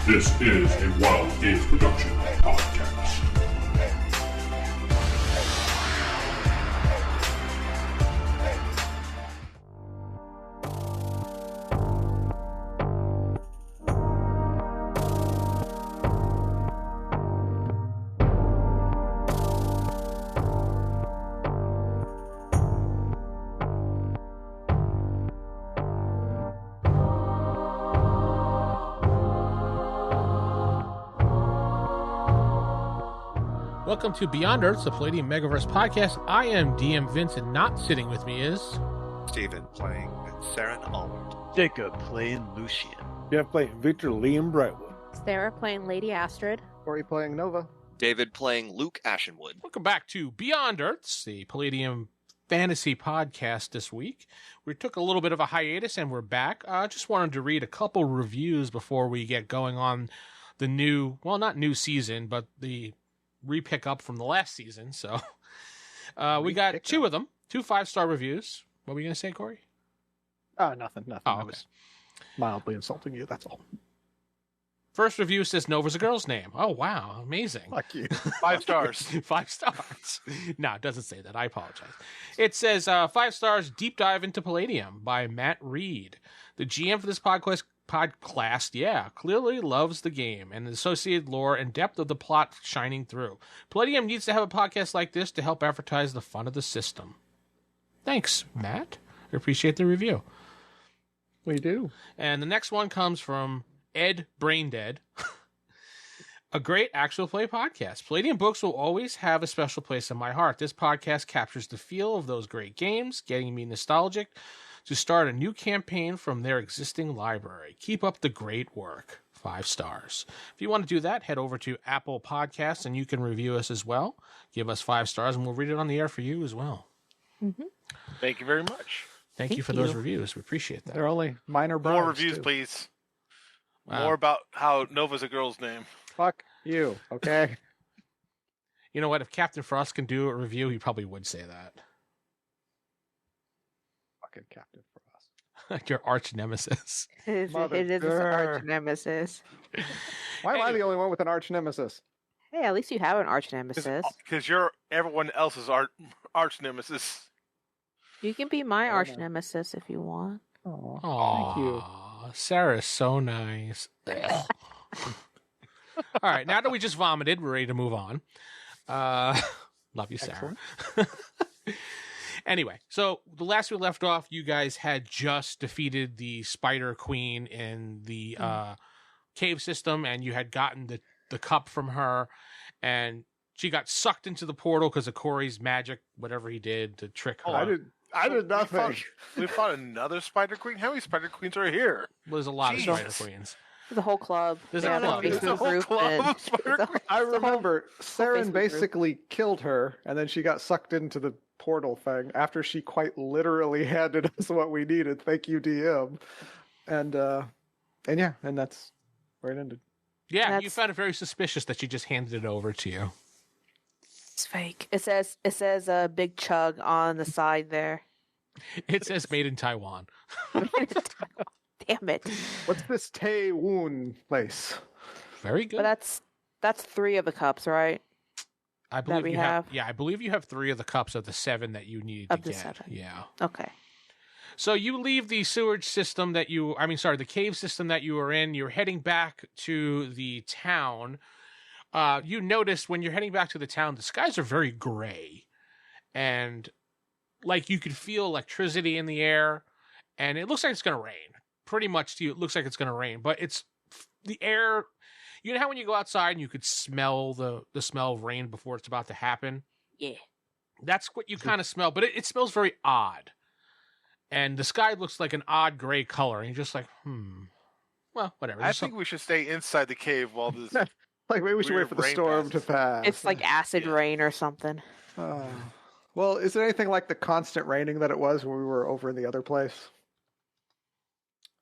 This is a Wild Age Production podcast. Welcome to Beyond Earth, the Palladin Megaverse podcast. I am DM Vince, and not sitting with me is... Steven playing Seran Allward. Jakob playing Lucian. Geoff playing Victor Liam Brightwood. Sarah playing Lady Astrid. Corey playing Nova. David playing Luke Ashenwood. Welcome back to Beyond Earth, the Palladium Fantasy podcast this week. We took a little bit of a hiatus, and we're back. I just wanted to read a couple reviews before we get going on the new, well, not new season, but the repick up from the last season. So we got two of them, 2 5-star reviews. What were you going to say, Corey? Nothing. Oh, I okay. was mildly insulting you, that's all. First review says Nova's a girl's name. Oh, wow. Amazing. Fuck you. 5 stars. 5 stars. No, it doesn't say that. I apologize. It says 5 stars, Deep Dive into Palladium by Matt Reed. The GM for this podcast, clearly loves the game and the associated lore and depth of the plot shining through. Palladium needs to have a podcast like this to help advertise the fun of the system. Thanks, Matt. I appreciate the review. We do. And the next one comes from Ed Braindead. A great actual play podcast. Palladium books will always have a special place in my heart. This podcast captures the feel of those great games, getting me nostalgic to start a new campaign from their existing library. Keep up the great work. 5 stars. If you want to do that, head over to Apple Podcasts and you can review us as well. Give us 5 stars and we'll read it on the air for you as well. Mm-hmm. Thank you very much. Thank you for those reviews. We appreciate that. They're only minor More bribes, reviews, too. please. Wow. More about how Nova's a girl's name. Fuck you, okay? You know what? If Captain Frost can do a review, he probably would say that. Fucking Captain Frost. Your arch nemesis. It Mother is his grr. arch nemesis. Why am I the only one with an arch nemesis? Hey, at least you have an arch nemesis. Because you're everyone else's arch nemesis. You can be my Oh, arch no. nemesis if you want. Oh, Aww, thank you. Sarah's so nice. All right, now that we just vomited, we're ready to move on. Love you, Sarah. Anyway, so the last we left off, you guys had just defeated the Spider Queen in the cave system, and you had gotten the cup from her, and she got sucked into the portal because of Corey's magic, whatever he did to trick her. I did nothing. We fought another Spider Queen? How many Spider Queens are here? There's a lot of Jesus. Spider Queens. There's a whole club. There's a They have club. Facebook There's a whole group club and- of Spider Queens. I remember Seran Facebook basically killed her, and then she got sucked into the portal thing after she quite literally handed us what we needed. Thank you, DM. And that's where it ended. Yeah, you That's- found it very suspicious that she just handed it over to you. It's fake. It says a big chug on the side there. It says made in Taiwan. Damn it. What's this Tae Woon place? Very good. But that's 3 of the cups, right? I believe we you have. have. Yeah, I believe you have 3 of the cups of the 7 that you needed Of to the get. 7. Yeah. Okay. So you leave the sewage system the cave system that you were in. You're heading back to the town. You notice when you're heading back to the town, the skies are very gray, and like you could feel electricity in the air, and it looks like it's going to rain. Pretty much to you, it looks like it's going to rain, but it's the air. You know how when you go outside and you could smell the smell of rain before it's about to happen? Yeah. That's what you kind of smell, but it smells very odd. And the sky looks like an odd gray color, and you're just like, well, whatever. I think we should stay inside the cave while this... Like, maybe we should wait Weird for the rain storm passes. to pass. It's like acid Yeah. rain or something. Well, is it anything like the constant raining that it was when we were over in the other place?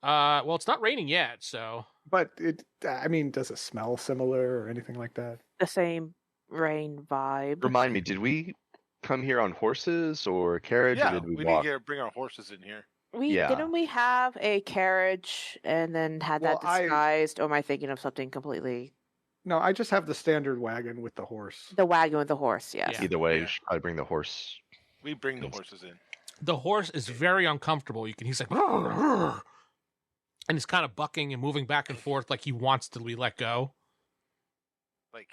Well, it's not raining yet, so But does it smell similar or anything like that? The same rain vibe. Remind me, did we come here on horses or carriage, Yeah, or did we we walk? need to bring our horses in here. Didn't we have a carriage and then had that Well, disguised, or am I thinking of something completely? No, I just have the standard wagon with the horse. The wagon with the horse, yes. Yeah. Either way, you should probably bring the horse. We bring the horses in. The horse is very uncomfortable. He's like, and he's kind of bucking and moving back and forth like he wants to be let go. Like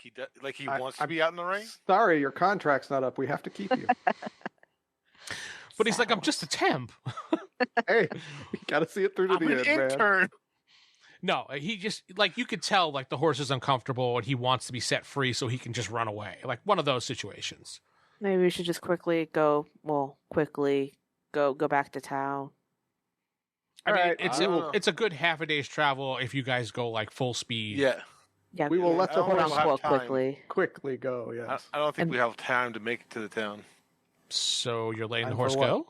he wants to be out in the rain. Sorry, your contract's not up. We have to keep you. But he's like, I'm just a temp. Hey, you gotta see it through to I'm the an end, man. intern. No, he just, like, you could tell, like, the horse is uncomfortable and he wants to be set free so he can just run away. Like, one of those situations. Maybe we should just quickly go back to town. I mean, Alright, it's a good half a day's travel if you guys go, like, full speed. Yeah. Yeah, We will let the I don't quote horse have unquote time. quickly. quickly go, yes. I don't think we have time to make it to the town. So you're letting the And horse for what? go?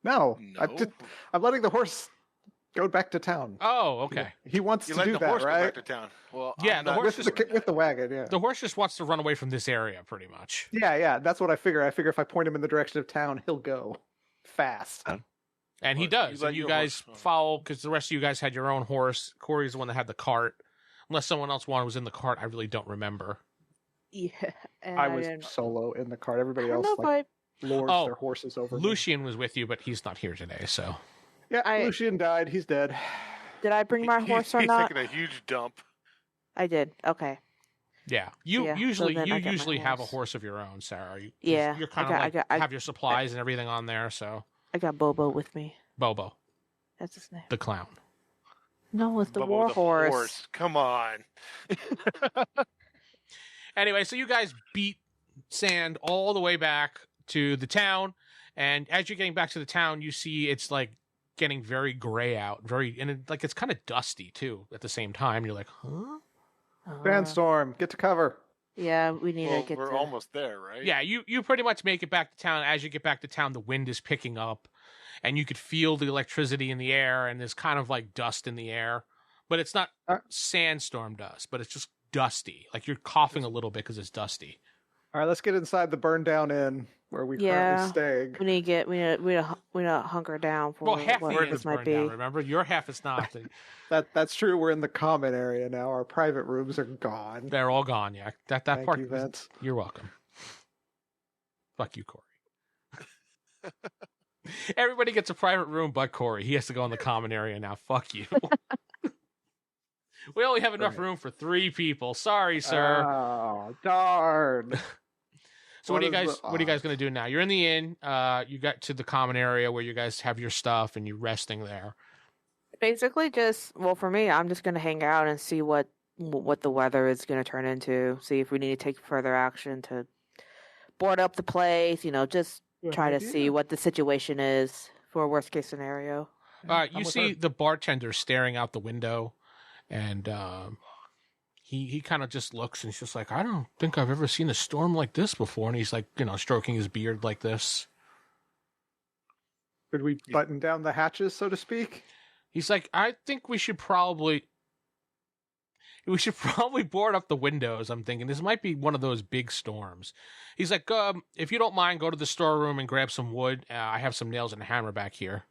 No, No. I'm letting the horse go back to town. Oh, okay. He wants You to let do the that, horse go right? back to town. Well, Yeah, I'm the not- horse With the wagon, yeah. The horse just wants to run away from this area, pretty much. Yeah, that's what I figure. I figure if I point him in the direction of town, he'll go fast. And he But does. you And let you your guys horse- follow, because the rest of you guys had your own horse. Corey's the one that had the cart. Unless someone else was in the cart, I really don't remember. Yeah, and I was didn't- solo in the cart. I Everybody don't else know like if lords Oh, their horses over me. Lucian was with you, but he's not here today, so. Yeah, I- Lucian died. He's dead. did I bring my horse or he's not? taking a huge dump. I did. Okay. Yeah, Yeah, so usually then I got my have a horse. horse of your own, Sarah. Yeah, you're kind I of got- have your supplies and everything on there. So I got Bobo with me. Bobo, That's his name. the clown. No, it's the Bubba war with a horse. Come on. Anyway, so you guys beat Sand all the way back to the town, and as you're getting back to the town, you see it's like getting very gray out, like it's kind of dusty too. At the same time, you're like, huh? Sandstorm, get to cover. Yeah, we need Well, to get we're to... almost there, right? Yeah, you pretty much make it back to town. As you get back to town, the wind is picking up, and you could feel the electricity in the air, and there's kind of like dust in the air, but it's not sandstorm dust, but it's just dusty. Like you're coughing a little bit because it's dusty. All right, let's get inside the burned down inn where we Yeah. currently staying. We need to get. We need to hunker down for Well, half what the inn this is might burned be. down. Remember, your half is not. That's true. We're in the common area now. Our private rooms are gone. They're all gone. Yeah, that Thank part. you, Vince. You're welcome. Fuck you, Corey. Everybody gets a private room but Corey. He has to go in the common area now. Fuck you. We only have enough room for 3 people. Sorry, sir. Oh, darn. So what are you What is guys? What are you guys going to do now? You're in the inn. You got to the common area where you guys have your stuff and you're resting there. Basically, for me, I'm just gonna hang out and see what the weather is gonna turn into. See if we need to take further action to board up the place. Just Good try to idea. see what the situation is for a worst case scenario. You with see her. the bartender staring out the window, and he kind of just looks and he's just like, I don't think I've ever seen a storm like this before. And he's like, stroking his beard like this. Should we button down the hatches, so to speak? He's like, I think we should probably board up the windows. I'm thinking this might be one of those big storms. He's like, if you don't mind, go to the storeroom and grab some wood. I have some nails and a hammer back here.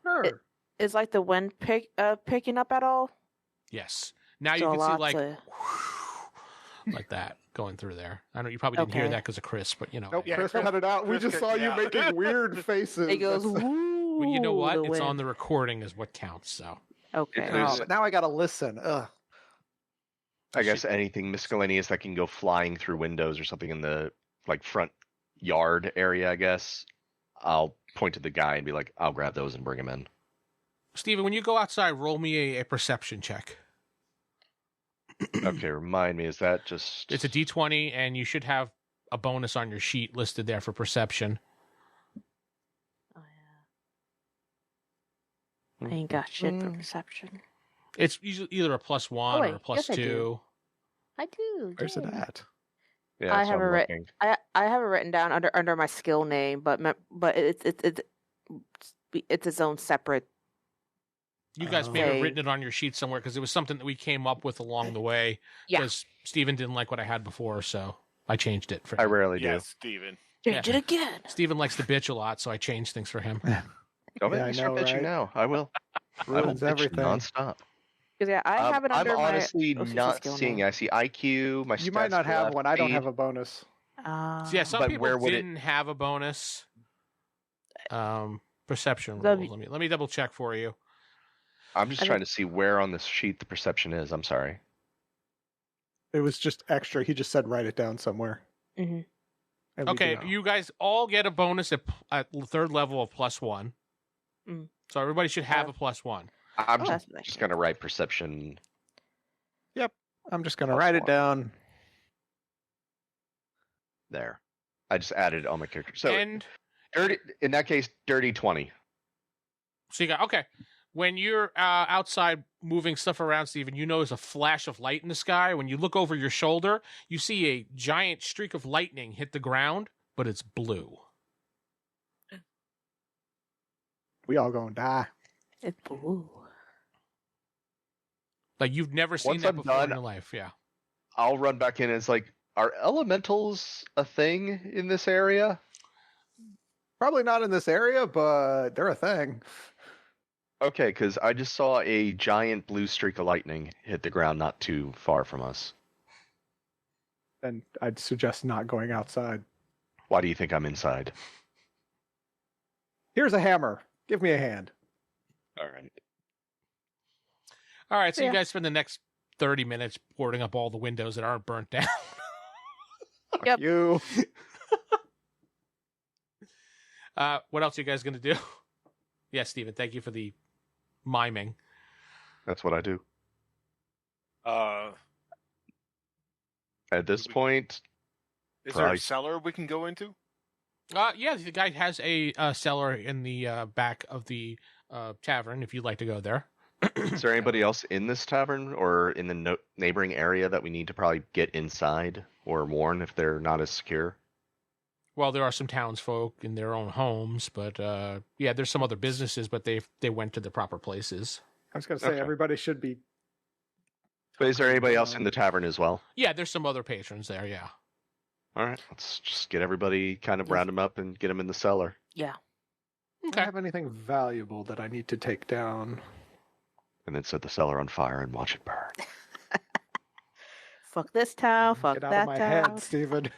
Sure. Is like the wind picking up at all? Yes. Now So you can see lots like, of- like that going through there. I know you probably didn't hear Okay. that because of Chris, but Nope, Yeah, Chris Chris- cut it out. We Chris just cut saw it you out. making weird faces. It goes. That's- Woo, Well, you know what? the It's on wind. the recording is what counts. So Okay. Oh, but now I gotta listen. Ugh. I guess anything miscellaneous that can go flying through windows or something in the front yard area, I guess. I'll point to the guy and be like, I'll grab those and bring him in. Steven, when you go outside, roll me a perception check. Okay, remind me, is that just... It's a D20, and you should have a bonus on your sheet listed there for perception. Oh, yeah. I ain't got shit for Mm. perception. It's usually either a +1 wait, or a +2. yes, I do. I do. Where's it yeah. at? Yeah, I so have I'm it writ- looking. I have it written down under my skill name, but it's its own separate. You guys may have Okay. written it on your sheet somewhere because it was something that we came up with along the way. Yeah. Because Steven didn't like what I had before, so I changed it for I him. rarely do. Yes, Steven. Change Yeah. it again. Steven likes to bitch a lot, so I changed things for him. Go ahead Yeah, I and start know, bitching right? now. I will. I will Ruins bitch everything. nonstop. 'Cause, yeah, I have it I'm under honestly my OCC not skill seeing. now. I see IQ. My You might stats not have left, one. I don't speed. have a bonus. So yeah, some But people where would it- didn't have a bonus. Perception That'd rules. be- Let me double check for you. I'm just I trying to see where on this sheet the perception is. I'm sorry. It was just extra. He just said write it down somewhere. hmm And we Okay, do now. you guys all get a bonus at third level of +1. Mm. So everybody should have Yeah. a +1. I'm Oh, just, that's nice. gonna write perception. I'm just gonna Plus write it one. down. There. I just added all my characters. So And dirty. In that case, dirty 20. so you got okay. When you're outside moving stuff around, Stephen, you notice a flash of light in the sky. When you look over your shoulder, you see a giant streak of lightning hit the ground, but it's blue. We all gonna die. It's blue. Like you've never seen Once that I'm before in done- your life. Yeah. I'll run back in. And it's like, are elementals a thing in this area? Probably not in this area, but they're a thing. Okay, because I just saw a giant blue streak of lightning hit the ground not too far from us. And I'd suggest not going outside. Why do you think I'm inside? Here's a hammer. Give me a hand. All right. All right. So Yeah. you guys spend the next 30 minutes boarding up all the windows that aren't burnt down. Yep. You. What else are you guys going to do? Yes, Stephen. Thank you for the miming. That's what I do. At this We- point, Is there a Price. cellar we can go into? Yeah, the guy has a cellar in the back of the tavern. If you'd like to go there. is there anybody else in this tavern or in the neighboring area that we need to probably get inside or warn if they're not as secure? Well, there are some townsfolk in their own homes, but yeah, there's some other businesses, but they went to the proper places. I was gonna say Okay. everybody should be. But is there anybody else in the tavern as well? Yeah, there's some other patrons there. Yeah. All right, let's just get everybody, kind of round them up and get them in the cellar. Yeah. I Okay. don't have anything valuable that I need to take down. And then set the cellar on fire and watch it burn. Fuck this town. Fuck Get out that of my town. head, Stephen.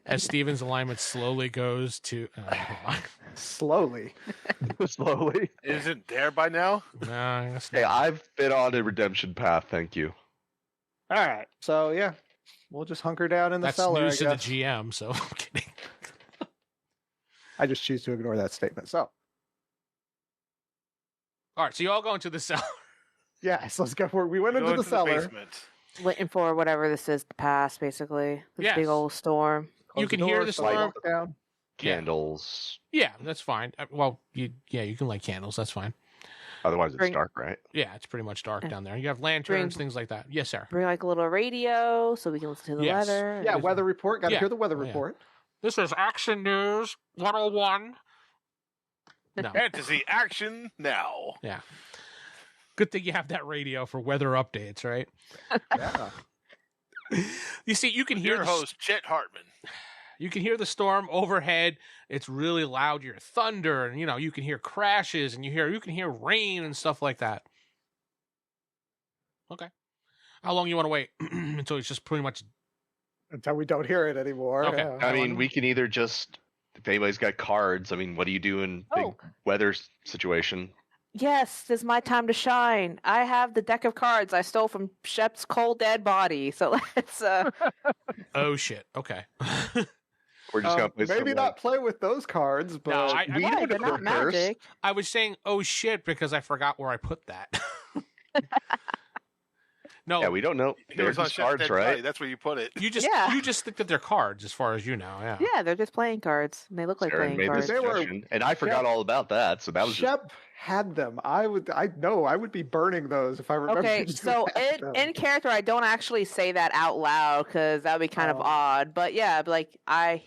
As Steven's alignment slowly goes to. Slowly. Slowly. Isn't there by now? No, that's Hey, not- I've been on a redemption path, thank you. All right. So yeah, we'll just hunker down in the that's cellar. news I to the guess. GM. So I'm kidding. I just choose to ignore that statement. So All right, so you all go into the cellar. yes, let's go for it. We went Go into the cellar. basement. Waiting for whatever this is to pass, basically. This Yes. big old storm. You can hear the so I storm. walk down. Yeah. Candles. Yeah, that's fine. Well, you can light candles. That's fine. Otherwise, it's Bring- dark, right? Yeah, it's pretty much dark Yeah. down there. You have lanterns, Bring- things like that. Yes, sir. Bring like a little radio so we can listen to the Yes. weather. Yeah, weather report. Got to Yeah. hear the weather Oh, yeah. report. This is Action News 101. No. Fantasy action now. Yeah. Good thing you have that radio for weather updates, right? Yeah. You see, you can hear Your the, host, Chet Hartman. you can hear the storm overhead. It's really loud. You hear thunder, and you can hear crashes, and you can hear rain and stuff like that. Okay. How long you want to wait until it's just pretty much? Until we don't hear it anymore. Okay. Yeah. I mean, we can either just, if anybody's got cards, I mean, what do you do in big Oh. weather situation? Yes, this is my time to shine. I have the deck of cards I stole from Shep's cold dead body. So let's Oh shit. Okay. We're just gonna play maybe some, not play with those cards, but No, we Why? don't They're not curse. magic. I was saying oh shit because I forgot where I put that. No, Yeah, we don't know. It They're was on just Chef's cards, dead right? body. That's where you put it. you just Yeah. you just think that they're cards as far as you know. Yeah. Yeah, they're just playing cards. And they look like Sharon playing made this cards. They were- suggestion, and I forgot all about that. So that was just Shep had them. I would be burning those if I remember. Okay, just so had them. in character, I don't actually say that out loud because that would be kind of Oh. odd. But yeah, like I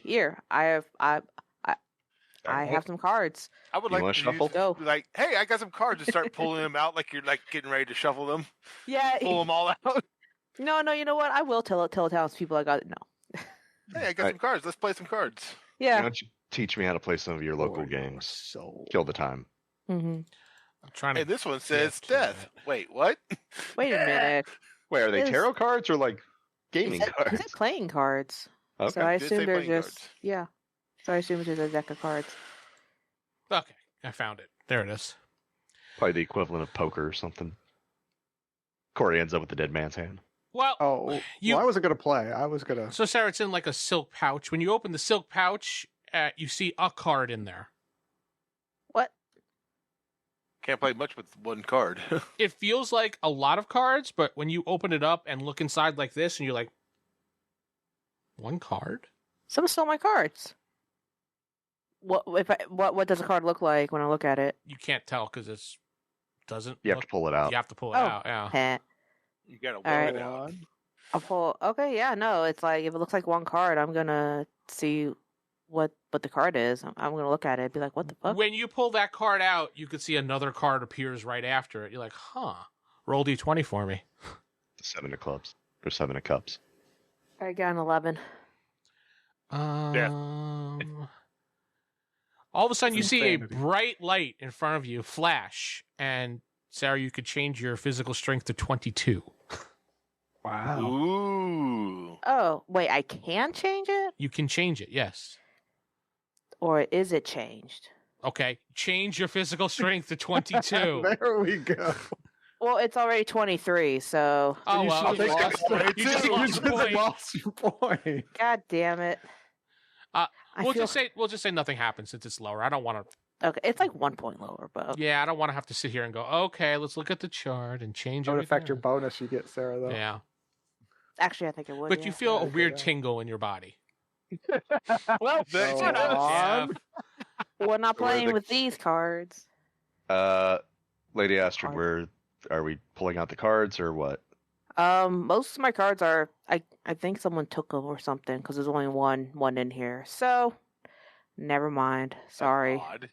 have some cards. I would You like wanna to shuffle? Go. like, hey, I got some cards, and start pulling them out like you're like getting ready to shuffle them. Yeah. Pull them all out. No. You know what? I will tell townspeople I got it. No. Hey, I got Right. some cards. Let's play some cards. Why Yeah. don't you teach me how to play some of your local For your games? soul. Kill the time. Mm-hmm. I'm trying to. And this one says get to death. it. Wait, what? Wait a minute. Wait, are they Is- tarot cards or like gaming Is cards? it playing cards? Okay. So I Did say assume they're playing just cards. yeah. So I assume it's just a deck of cards. Okay, I found it. There it is. Probably the equivalent of poker or something. Corey ends up with the dead man's hand. Well, Oh, you. well, I wasn't gonna play. I was gonna. So Sarah, it's in like a silk pouch. When you open the silk pouch, you see a card in there. What? Can't play much with one card. It feels like a lot of cards, but when you open it up and look inside like this, and you're like, one card? Someone stole my cards. What does a card look like when I look at it? You can't tell because it doesn't. You have look, to pull it out. You have to pull it Oh. out. Yeah. Heh. You gotta All right. work it out. I'll pull. Okay, yeah, no, it's like if it looks like one card, I'm gonna see what the card is. I'm gonna look at it and be like, what the fuck? When you pull that card out, you could see another card appears right after it. You're like, huh? Roll d20 for me. The 7 of clubs or 7 of cups. I got an 11. All of a sudden, you see a Insanity. bright light in front of you flash, and Sarah, you could change your physical strength to 22. Wow. Ooh. Oh, wait, I can change it? You can change it, yes. Or is it changed? Okay, change your physical strength to 22. There we go. Well, it's already 23, so Oh, You well, should've you just lost lost a point. lost your point. god damn it. Uh, I We'll feel just say nothing happened since it's lower. I don't want to. okay. It's like 1 point lower, but Yeah, I don't want to have to sit here and go. Okay, let's look at the chart and change. Don't affect your everything." bonus you get, Sarah. Though. Yeah, actually, I think it would. but yeah. you feel a Okay, weird yeah. tingle in your body. Well, Go shut up. on. Jeff. We're not Or playing the- with these cards. Lady Astrid, where are we pulling out the cards or what? Most of my cards are. I think someone took them or something because there's only one in here. So, never mind. Sorry. Odd.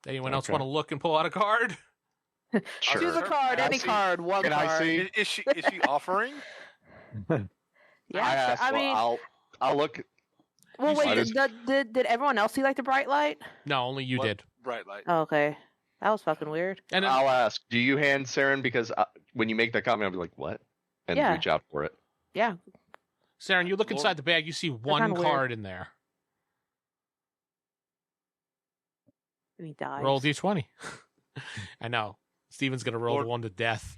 Anyone else Okay. want to look and pull out a card? Sure. Choose a card, Can I any see- card, one can I card. see? Is she offering? Yeah, I asked, I mean, I'll look. well, you wait. said- Did everyone else see like the bright light? No, only you What? did. Bright light. Oh, okay, that was fucking weird. And then, I'll ask. Do you hand Saren? Because when you make that comment, I'll be like, what? And Yeah. reach out for it. Yeah, Sarah, you look Well, inside the bag. You see one kinda weird. card in there. and he dies. Roll d20. I know. Steven's gonna roll Lord- the one to death.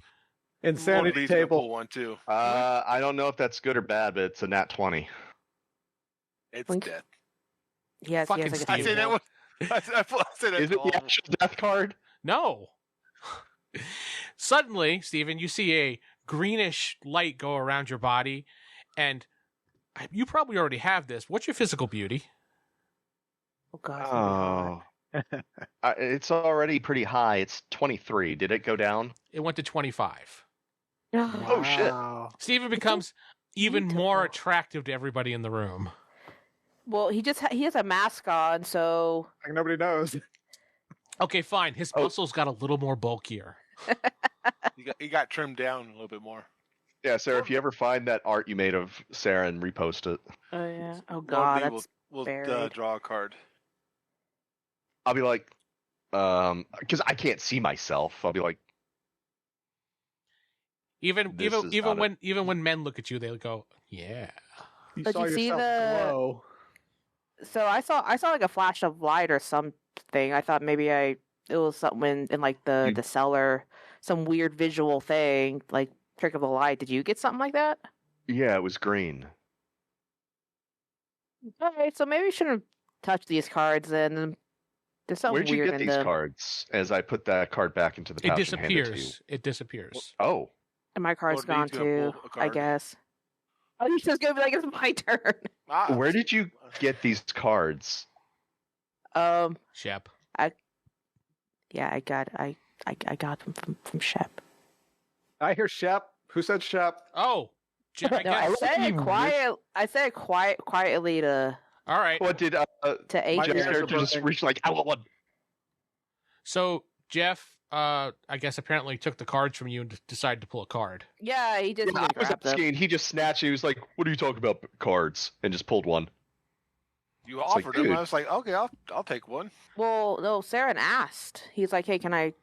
Insanity Lee's gonna pull table. one too. I don't know if that's good or bad, but it's a nat 20. It's Blink. death. Yes, Fucking yes, I Steve. say that one. I say that. Is it the all- actual death card? No. Suddenly, Steven, you see a greenish light go around your body, and you probably already have this. What's your physical beauty? Oh god. it's gonna be Oh. It's already pretty high. It's 23. Did it go down? It went to 25. hard. Oh, shit. Wow. Steven becomes even beautiful. more attractive to everybody in the room. Well, he has a mask on, so Like nobody knows. Okay, fine. His Oh. muscles got a little more bulkier. He got trimmed down a little bit more. Yeah, Sarah, if you ever find that art you made of Sarah and repost it, oh yeah. Oh Lord god, Lee that's will buried. draw a card. I'll be like, because I can't see myself. I'll be like, Even This is not even when men look at you, they go, "Yeah." You But saw you see yourself the- glow. So I saw like a flash of light or something. I thought maybe it was something in like the cellar, some weird visual thing, like trick of the light. Did you get something like that? yeah, it was green. Alright, so maybe we shouldn't touch these cards then. There's something Where'd you weird get in these them. cards? As I put that card back into the It pouch and handed it to you. disappears. It disappears. Oh, And my card's Lord gone Lee's gonna too, pull a I card. guess. Oh, he's just gonna be like, it's my turn. Ah, where did you get these cards? Shep. Yeah, I got them from Shep. I hear Shep. Who said Shep? Oh, I No, I guess. said it quiet. I said it quietly to All right. What did to My Adrian. Jeff's parents are character just birthing. reach like, I want one? So Jeff, I guess apparently took the cards from you and decided to pull a card. Yeah, he just Yeah, I was grabbed them. asking, he just snatched it. He was like, what are you talking about, cards? And just pulled one. You like, offered him. dude. I was like, okay, I'll take one. Well, no, Seran asked. He's like, "Hey, can I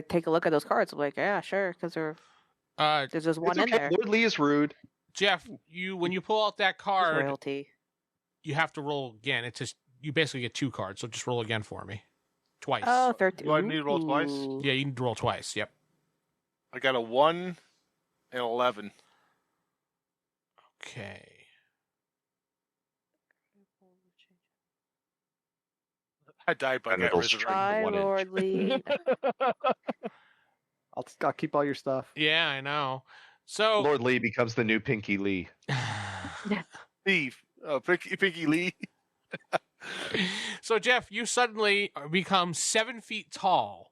take a look at those cards?" I'm like, "Yeah, sure," because there's just one It's in okay. there. Lord Lee is rude. Jeff, when you pull out that It's card, royalty. you have to roll again. It's just you basically get 2 cards, so just roll again for me. Twice. Oh, 13. Do I need to roll twice? Ooh. Yeah, you need to roll twice. Yep. I got a 1 and 11. Okay. I died by And that it'll resurrection. strike Bye, the 1 inch. Lord Lee. I'll keep all your stuff. Yeah, I know. So Lord Lee becomes the new Pinky Lee. Steve, Pinky Lee. So Jeff, you suddenly become 7 feet tall.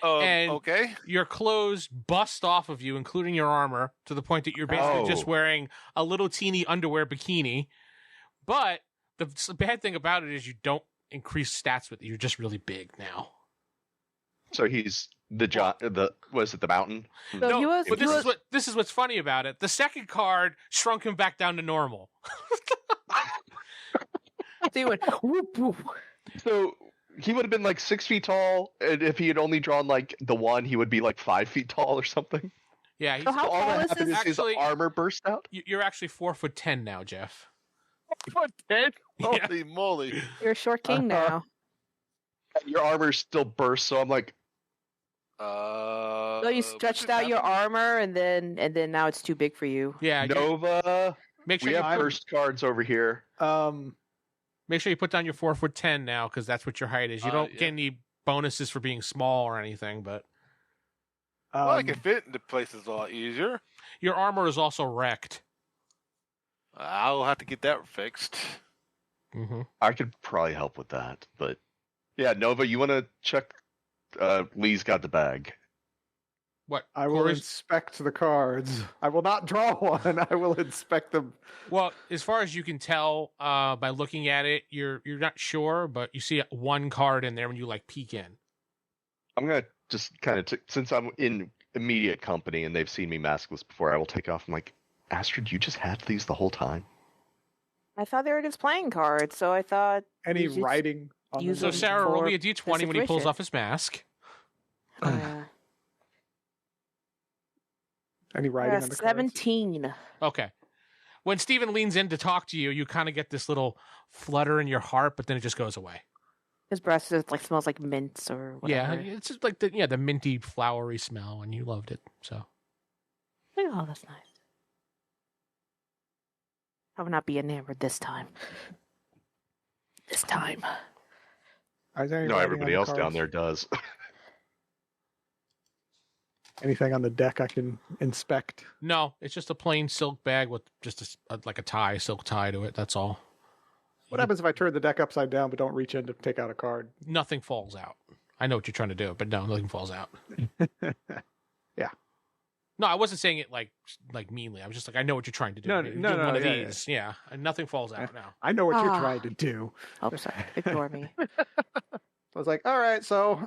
And- Okay. Your clothes bust off of you, including your armor, to the point that you're basically just Oh. wearing a little teeny underwear bikini. But the bad thing about it is you don't increase stats with it. You're just really big now. So he's the was it the mountain? So he was. But he was this is what's funny about it. The second card shrunk him back down to normal. so he went whoop whoop. So he would have been like 6 feet tall, and if he had only drawn like the 1, he would be like 5 feet tall or something. Yeah, he's, So how All tall that is happened this? is his Actually- armor burst out. you're actually 4'10" now, Jeff. What, 10? Yeah. Holy moly. You're a short king now. Your armor still bursts, so I'm like, So you what stretched just out your happened? armor, and then now it's too big for you. Yeah, Nova. make sure We you have put, burst cards over here. make sure you put down your 4'10" now, because that's what your height is. You don't Yeah. get any bonuses for being small or anything, but Well, I can fit into places a lot easier. your armor is also wrecked. I'll have to get that fixed. Mm-hmm. I could probably help with that, but yeah, Nova, you want to check? Lee's got the bag. What? I will Corey's- inspect the cards. I will not draw one. I will inspect them. Well, as far as you can tell by looking at it, you're not sure, but you see one card in there when you like peek in. I'm gonna just kind of since I'm in immediate company and they've seen me maskless before, I will take off. I'm like, Astrid, you just had these the whole time. I thought they were just playing cards, so I thought. Any You just writing on use So them? them Sarah, roll for me a d20 when he pulls situation. off his mask. Any writing on the cards? 17. Okay. When Steven leans in to talk to you, you kind of get this little flutter in your heart, but then it just goes away. His breath just like smells like mints or Yeah, whatever. it's just like the minty, flowery smell, and you loved it. So Oh, that's nice. I will not be enamored this time. This time. Is there any No, writing everybody on the else down cards? there does. Anything on the deck I can inspect? no, it's just a plain silk bag with just like a tie, silk tie to it. That's all. What happens if I turn the deck upside down but don't reach in to take out a card? Nothing falls out. I know what you're trying to do, but no, nothing falls out. Yeah. No, I wasn't saying it like meanly. I was just like, I know what you're trying to do. No, You're no, doing no, one of yeah, these. Yeah. And nothing falls out now. I know what you're Ah. trying to do. Oh, sorry. Ignore me. I was like, all right, so,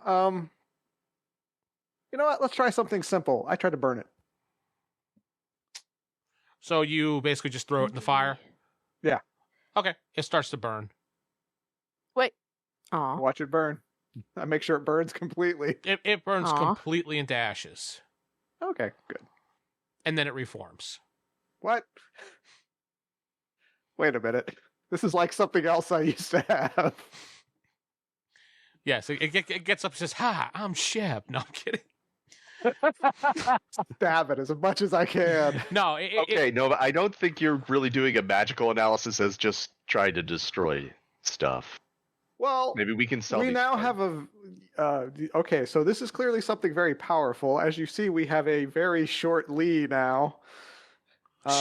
you know what? Let's try something simple. I tried to burn it. So you basically just throw it in the fire? Yeah. Okay. It starts to burn. Aw. Watch it burn. I make sure it burns completely. It burns Aw. completely into ashes. Okay, good. And then it reforms. What? Wait a minute. This is like something else I used to have. Yes, it gets up and says, "Hi, I'm Shep." No, I'm kidding. Stab it as much as I can. No, Okay, Nova, I don't think you're really doing a magical analysis as just trying to destroy stuff. Well, Maybe we can sell we these now cards. have okay, so this is clearly something very powerful. As you see, we have a very short Lee now.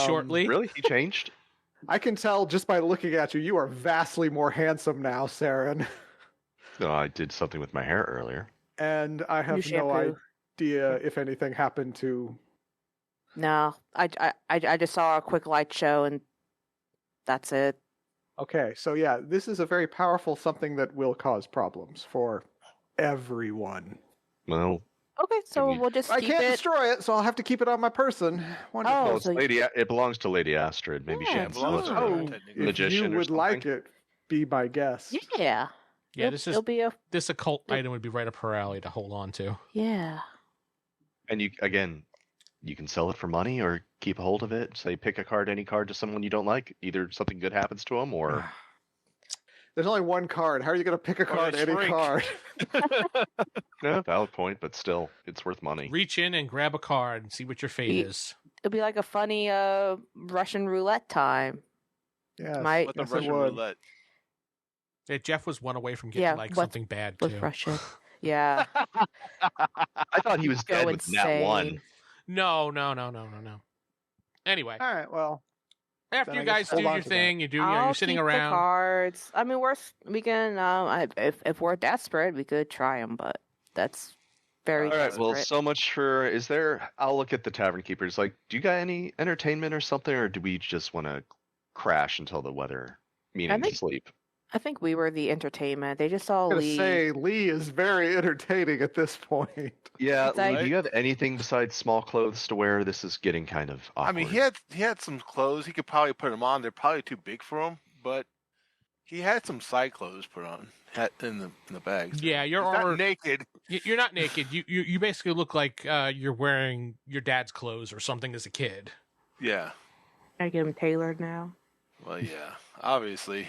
shortly. Really? He changed? I can tell just by looking at you, you are vastly more handsome now, Seran. No, I did something with my hair earlier. And I have New no shampoo. idea if anything happened to. No, I just saw a quick light show and that's it. Okay, so yeah, this is a very powerful something that will cause problems for everyone. Well, Okay, so we- we'll just I keep can't it. destroy it, so I'll have to keep it on my person. Wonderful. Oh, Well, it's so- it belongs to Lady Astrid. Maybe she Yeah, has it some belongs sort to of her. Oh, technically. if magician you or would like something. it, be my guest. Yeah. Yeah, this It'll be a this occult item would be right up her alley to hold on to. yeah. And you can sell it for money or keep a hold of it. Say, pick a card, any card to someone you don't like. Either something good happens to them, or There's only one card. How are you going to pick a card? they Any shrink. card? yeah, valid point, but still, it's worth money. Reach in and grab a card and see what your fate Ye- is. It'll be like a funny Russian roulette time. Yes. Might- With the Yes, it Russian would. roulette. Yeah, Jeff was one away from getting Yeah, like what- something bad With too. Russian. Yeah. I thought he was Go dead with that one. insane. No. Anyway, All right. Well, after then you I guess guys do hold on your to thing, you're I'll sitting keep the around. cards. I mean, we can. If we're desperate, we could try them, but that's very All right, well, desperate. so much for. Is there? I'll look at the tavern keepers. Like, do you got any entertainment or something, or do we just want to crash until the weather, meaning think- sleep? I think we were the entertainment. They just all I'm going to leave. say Lee is very entertaining at this point. Yeah, It's Lee, like- do you have anything besides small clothes to wear? This is getting kind of awkward. I mean, he had some clothes. He could probably put them on. They're probably too big for him, but he had some side clothes put on in the bag. Yeah, your He's armor. not naked. You're not naked. You basically look like you're wearing your dad's clothes or something as a kid. Yeah. I get them tailored now. Well, yeah. Obviously.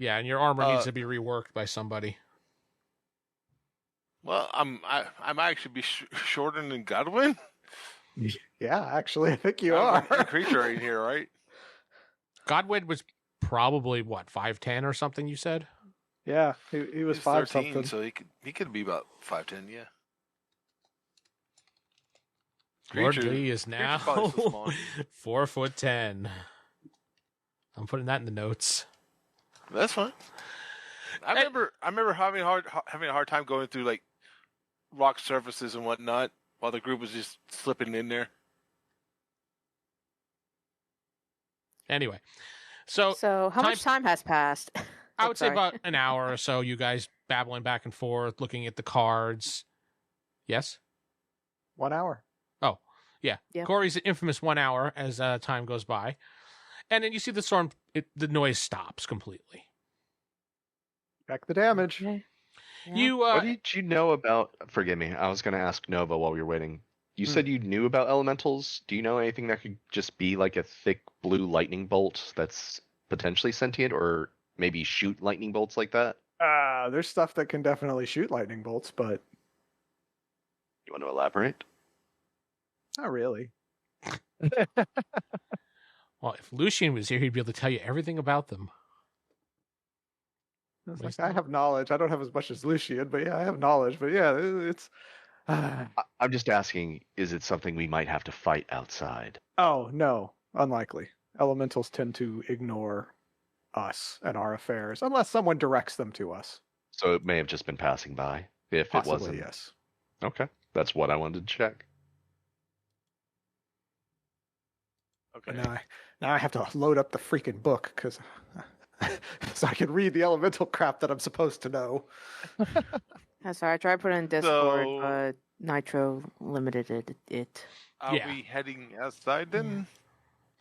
Yeah, and your armor needs Uh, to be reworked by somebody. Well, I might actually be shorter than Godwin. Yeah, actually, I think you I'm are. a creature right here, right? Godwin was probably what 5'10" or something. You said. Yeah, he was He's 5 13, something. so he could be about 5'10", yeah. Lord Creature- Lee is creature's now probably so small. 4'10". I'm putting that in the notes. That's fine. I Hey. remember having a hard time going through like rock surfaces and whatnot while the group was just slipping in there. Anyway, so So, how much time has passed? I Oh, would say sorry. about an hour or so. You guys babbling back and forth, looking at the cards. Yes. 1 hour. Yeah. Yep. Corey's infamous 1 hour as time goes by. And then you see the storm, the noise stops completely. Check the damage. Okay. Yeah. You, What did you know about? Forgive me. I was going to ask Nova while we were waiting. You said you knew about elementals. Do you know anything that could just be like a thick blue lightning bolt that's potentially sentient, or maybe shoot lightning bolts like that? There's stuff that can definitely shoot lightning bolts, but You want to elaborate? not really. well, if Lucian was here, he'd be able to tell you everything about them. It's Waste like, I have knowledge. I don't have as much as Lucian, but yeah, I have knowledge. But yeah, it's. I'm just asking, is it something we might have to fight outside? Oh, no. Unlikely. Elementals tend to ignore us and our affairs unless someone directs them to us. So it may have just been passing by. If it Possibly, wasn't. yes. Okay. That's what I wanted to check. Okay. But now I have to load up the freaking book because so I can read the elemental crap that I'm supposed to know. I'm sorry, I tried putting it in Discord, So- but Nitro limited it. Are Yeah. we heading outside then?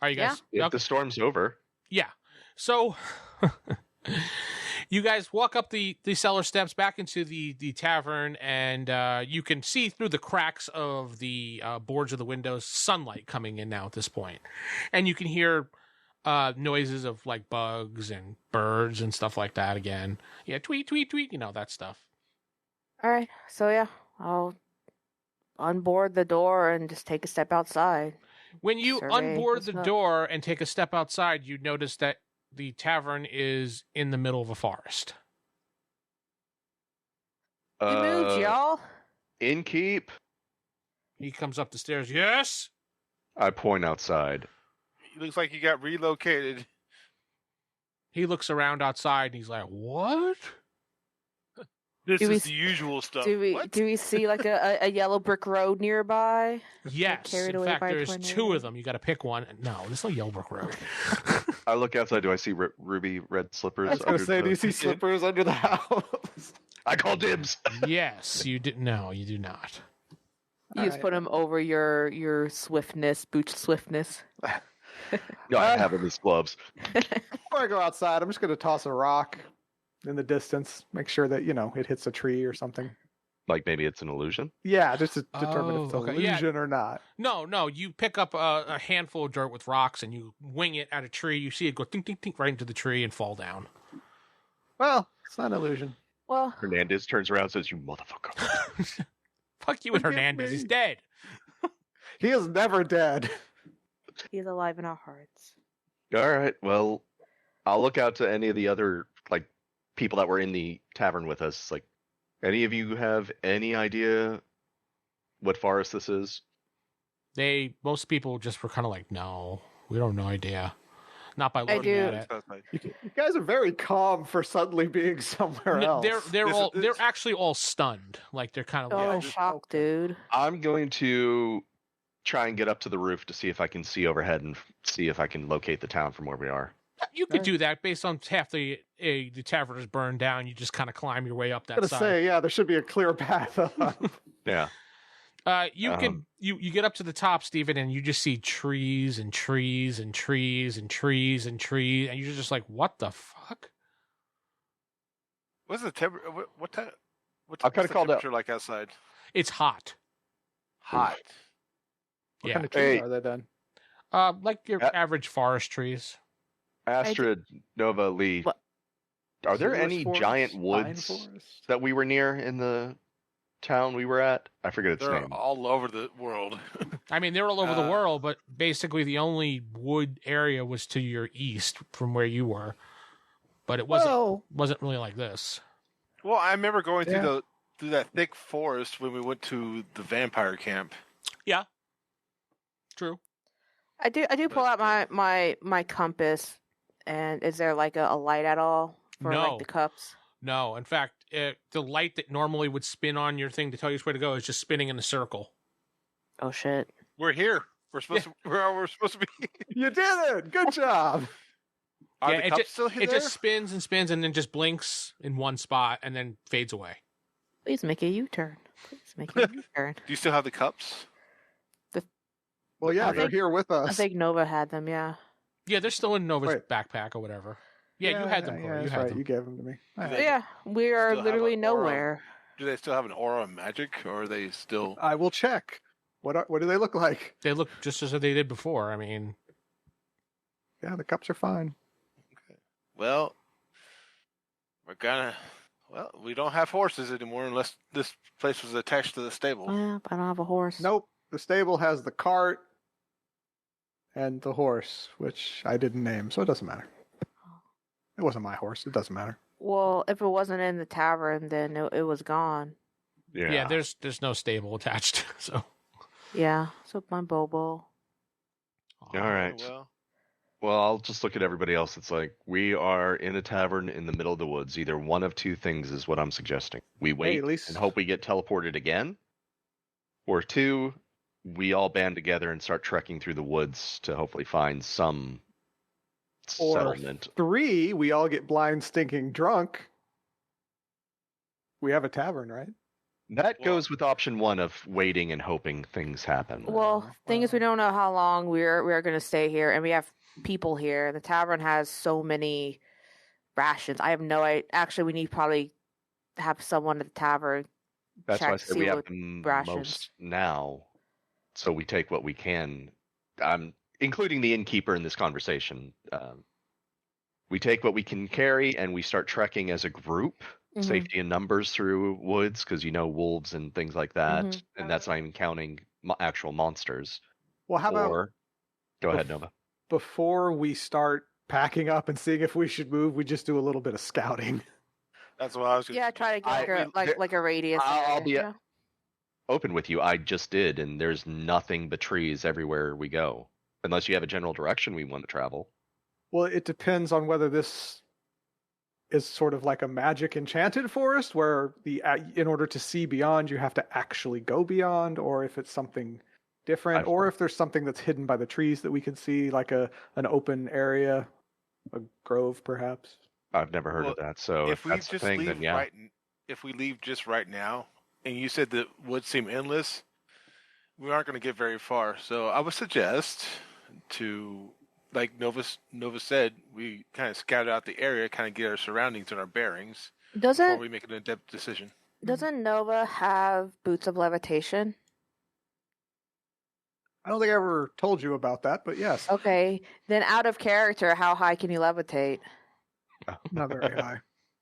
Are you guys? If Okay. the storm's over, Yeah. So you guys walk up the cellar steps back into the tavern, and you can see through the cracks of the boards of the windows sunlight coming in now at this point. And you can hear noises of like bugs and birds and stuff like that again. Yeah, tweet, tweet, tweet, that stuff. All right, so yeah, I'll unboard the door and just take a step outside. When you Survey unboard what's the up. door and take a step outside, you notice that the tavern is in the middle of a forest. You moved, y'all. Innkeep. He comes up the stairs. Yes? I point outside. He looks like he got relocated. He looks around outside and he's like, what? This Do we is the usual stuff. What? Do we see like a yellow brick road nearby? Yes. carried In away fact, by a there's tornado? two of them. You got to pick one. No, there's no Yellowbrook Road. I look outside. Do I see ruby red slippers? I was going to under say, do the- you see slippers under the house? I call dibs. Yes, you did. No, you do not. You just put him over your swiftness, boot swiftness. No, I have him as gloves. Before I go outside, I'm just going to toss a rock in the distance, make sure that, it hits a tree or something. Like maybe it's an illusion. Yeah, just to determine if it's an okay. Yeah. illusion or not. No. You pick up a handful of dirt with rocks and you wing it at a tree. You see it go tink, tink, tink right into the tree and fall down. Well, it's not an illusion. Well, Hernandez turns around and says, "You motherfucker." Fuck you and Forgive Hernandez. me. He's dead. He is never dead. he's alive in our hearts. All right. Well, I'll look out to any of the other people that were in the tavern with us. Like, any of you have any idea what forest this is? Most people just were kind of like, no, we don't have no idea. Not by looking do. at it. You guys are very calm for suddenly being somewhere No, else. they're actually all stunned. Like they're kind of Oh, like, shock, dude. I'm going to try and get up to the roof to see if I can see overhead and see if I can locate the town from where we are. you could do that based on half the tavern is burned down. You just kind of climb your way up that I was side. gonna say, yeah, there should be a clear path up. Yeah. You get up to the top, Stephen, and you just see trees and trees and trees and trees and trees, and you're just like, what the fuck? What's the temperature? What time? I've kinda called out. temperature like outside? It's hot. Hot. What Yeah. kind of trees Hey. are they then? Like your average forest trees. Astrid, Nova, Lee. What? Are there Forest any forest? giant Pine woods forest? that we were near in the town we were at? I forget its They're name. all over the world. I mean, they're all over the Uh, world, but basically the only wood area was to your east from where you were. But it wasn't really like this. Well, I remember going Yeah. through that thick forest when we went to the vampire camp. True. I do pull out my compass, and is there like a light at all for No. like the cups? No, in fact, the light that normally would spin on your thing to tell you which way to go is just spinning in a circle. Oh shit! We're here. We're supposed to. We're supposed to be. You did it! Good job. Are Yeah, the it cups ju- still here? It just spins and spins and then just blinks in one spot and then fades away. Please make a U-turn. Please make a U-turn. Do you still have the cups? Well, yeah, I they're think- here with us. I think Nova had them. Yeah. Yeah, they're still in Nova's Wait. backpack or whatever. Yeah, you had them, Corey. Yeah, You that's had right. them. You gave them to me. All right. Yeah, we are Still have literally an aura. nowhere. Do they still have an aura of magic, or are they still? I will check. What do they look like? They look just as they did before. I mean, Yeah, the cups are fine. Well, we're gonna. Well, we don't have horses anymore unless this place was attached to the stable. Well, I don't have a horse. Nope. The stable has the cart and the horse, which I didn't name, so it doesn't matter. It wasn't my horse. It doesn't matter. Well, if it wasn't in the tavern, then it was gone. yeah, there's no stable attached. So, Yeah. So my Bobo. All right. Well, I'll just look at everybody else. It's like, we are in a tavern in the middle of the woods. Either one of two things is what I'm suggesting. We wait at least- and hope we get teleported again. Or two, we all band together and start trekking through the woods to hopefully find some Or settlement. 3, we all get blind, stinking drunk. We have a tavern, right? That goes with option one of waiting and hoping things happen. Well, thing is, we don't know how long we're going to stay here, and we have people here. The tavern has so many rations. I have no idea. Actually, we need probably have someone at the tavern. That's why I check, said see we have what the rations. most now. So we take what we can. Including the innkeeper in this conversation. We take what we can carry and we start trekking as a group. Mhm. Safety in numbers through woods because wolves and things like that. Mhm. And that's not even counting actual monsters. Well, how about Or go ahead, Nova. before we start packing up and seeing if we should move, we just do a little bit of scouting? That's what I was. Yeah, try to get like a radius. I'll area, be you know? open with you. I just did, and there's nothing but trees everywhere we go. Unless you have a general direction we want to travel. Well, it depends on whether this is sort of like a magic enchanted forest where in order to see beyond you have to actually go beyond, or if it's something different, or if there's something that's hidden by the trees that we can see, like an open area, a grove perhaps. I've never heard of that. So If we that's the just thing, leave then yeah. if we leave just right now, and you said the woods seem endless, we aren't going to get very far. So I would suggest to, like Nova said, we kind of scout out the area, kind of get our surroundings and our bearings before Doesn't we make an in-depth decision. doesn't Nova have boots of levitation? I don't think I ever told you about that, but yes, Okay, then out of character, how high can you levitate? not very high.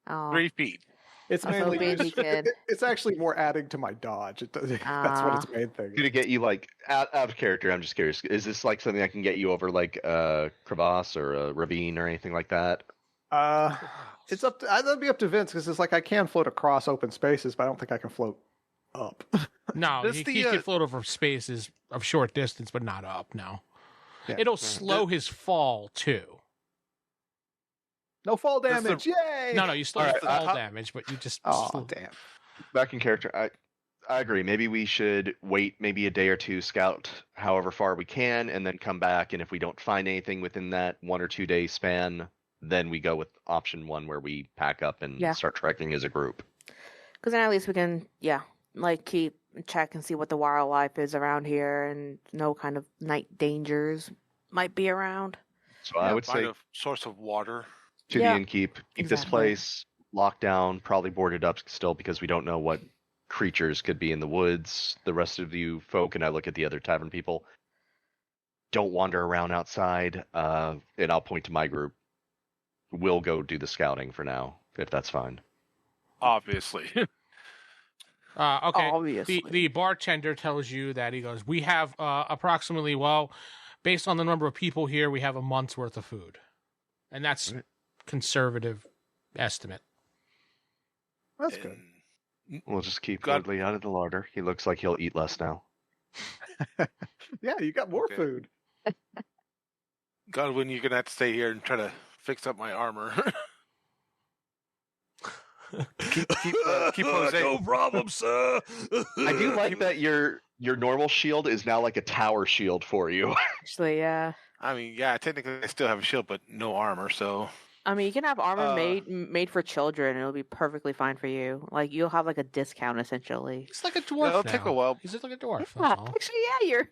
Oh, 3 feet. It's I was mainly hoping he just, could. it's actually more adding to my dodge. That's what its main thing. To get you like out of character, I'm just curious. Is this like something that can get you over like a crevasse or a ravine or anything like that? It's up to that'd be up to Vince because it's like I can float across open spaces, but I don't think I can float up. No, Does he the, can float over spaces of short distance, but not up. No, Yeah. it'll slow his fall too. No fall That's the- damage! Yay! No, you still All have right, fall damage, but you just Oh damn! Back in character, I agree. Maybe we should wait maybe a day or two, scout however far we can, and then come back. And if we don't find anything within that 1 or 2 day span, then we go with option 1 where we pack up and Yeah. start trekking as a group. Because then at least we can, like keep check and see what the wildlife is around here, and no kind of night dangers might be around. So I would Find say a source of water. to Yeah, the inn, keep this exactly. place locked down, probably boarded up still because we don't know what creatures could be in the woods. The rest of you folk, and I look at the other tavern people, don't wander around outside. And I'll point to my group. We'll go do the scouting for now, if that's fine. Obviously. okay. Obviously. The bartender tells you that he goes, we have approximately, well, based on the number of people here, we have a month's worth of food, and that's Right. conservative estimate. That's good. And We'll just keep God- Woodley out of the larder. He looks like he'll eat less now. Yeah, you got more Okay. food. Godwin, you're going to have to stay here and try to fix up my armor. keep Jose. No problem, sir. I do like that your normal shield is now like a tower shield for you. Actually, yeah. I mean, yeah, technically I still have a shield, but no armor, so... I mean, you can have armor Uh, made for children, and it'll be perfectly fine for you. Like you'll have like a discount essentially. He's like a dwarf it'll now. take a while. He's like a dwarf. Yeah, That's all. actually, yeah,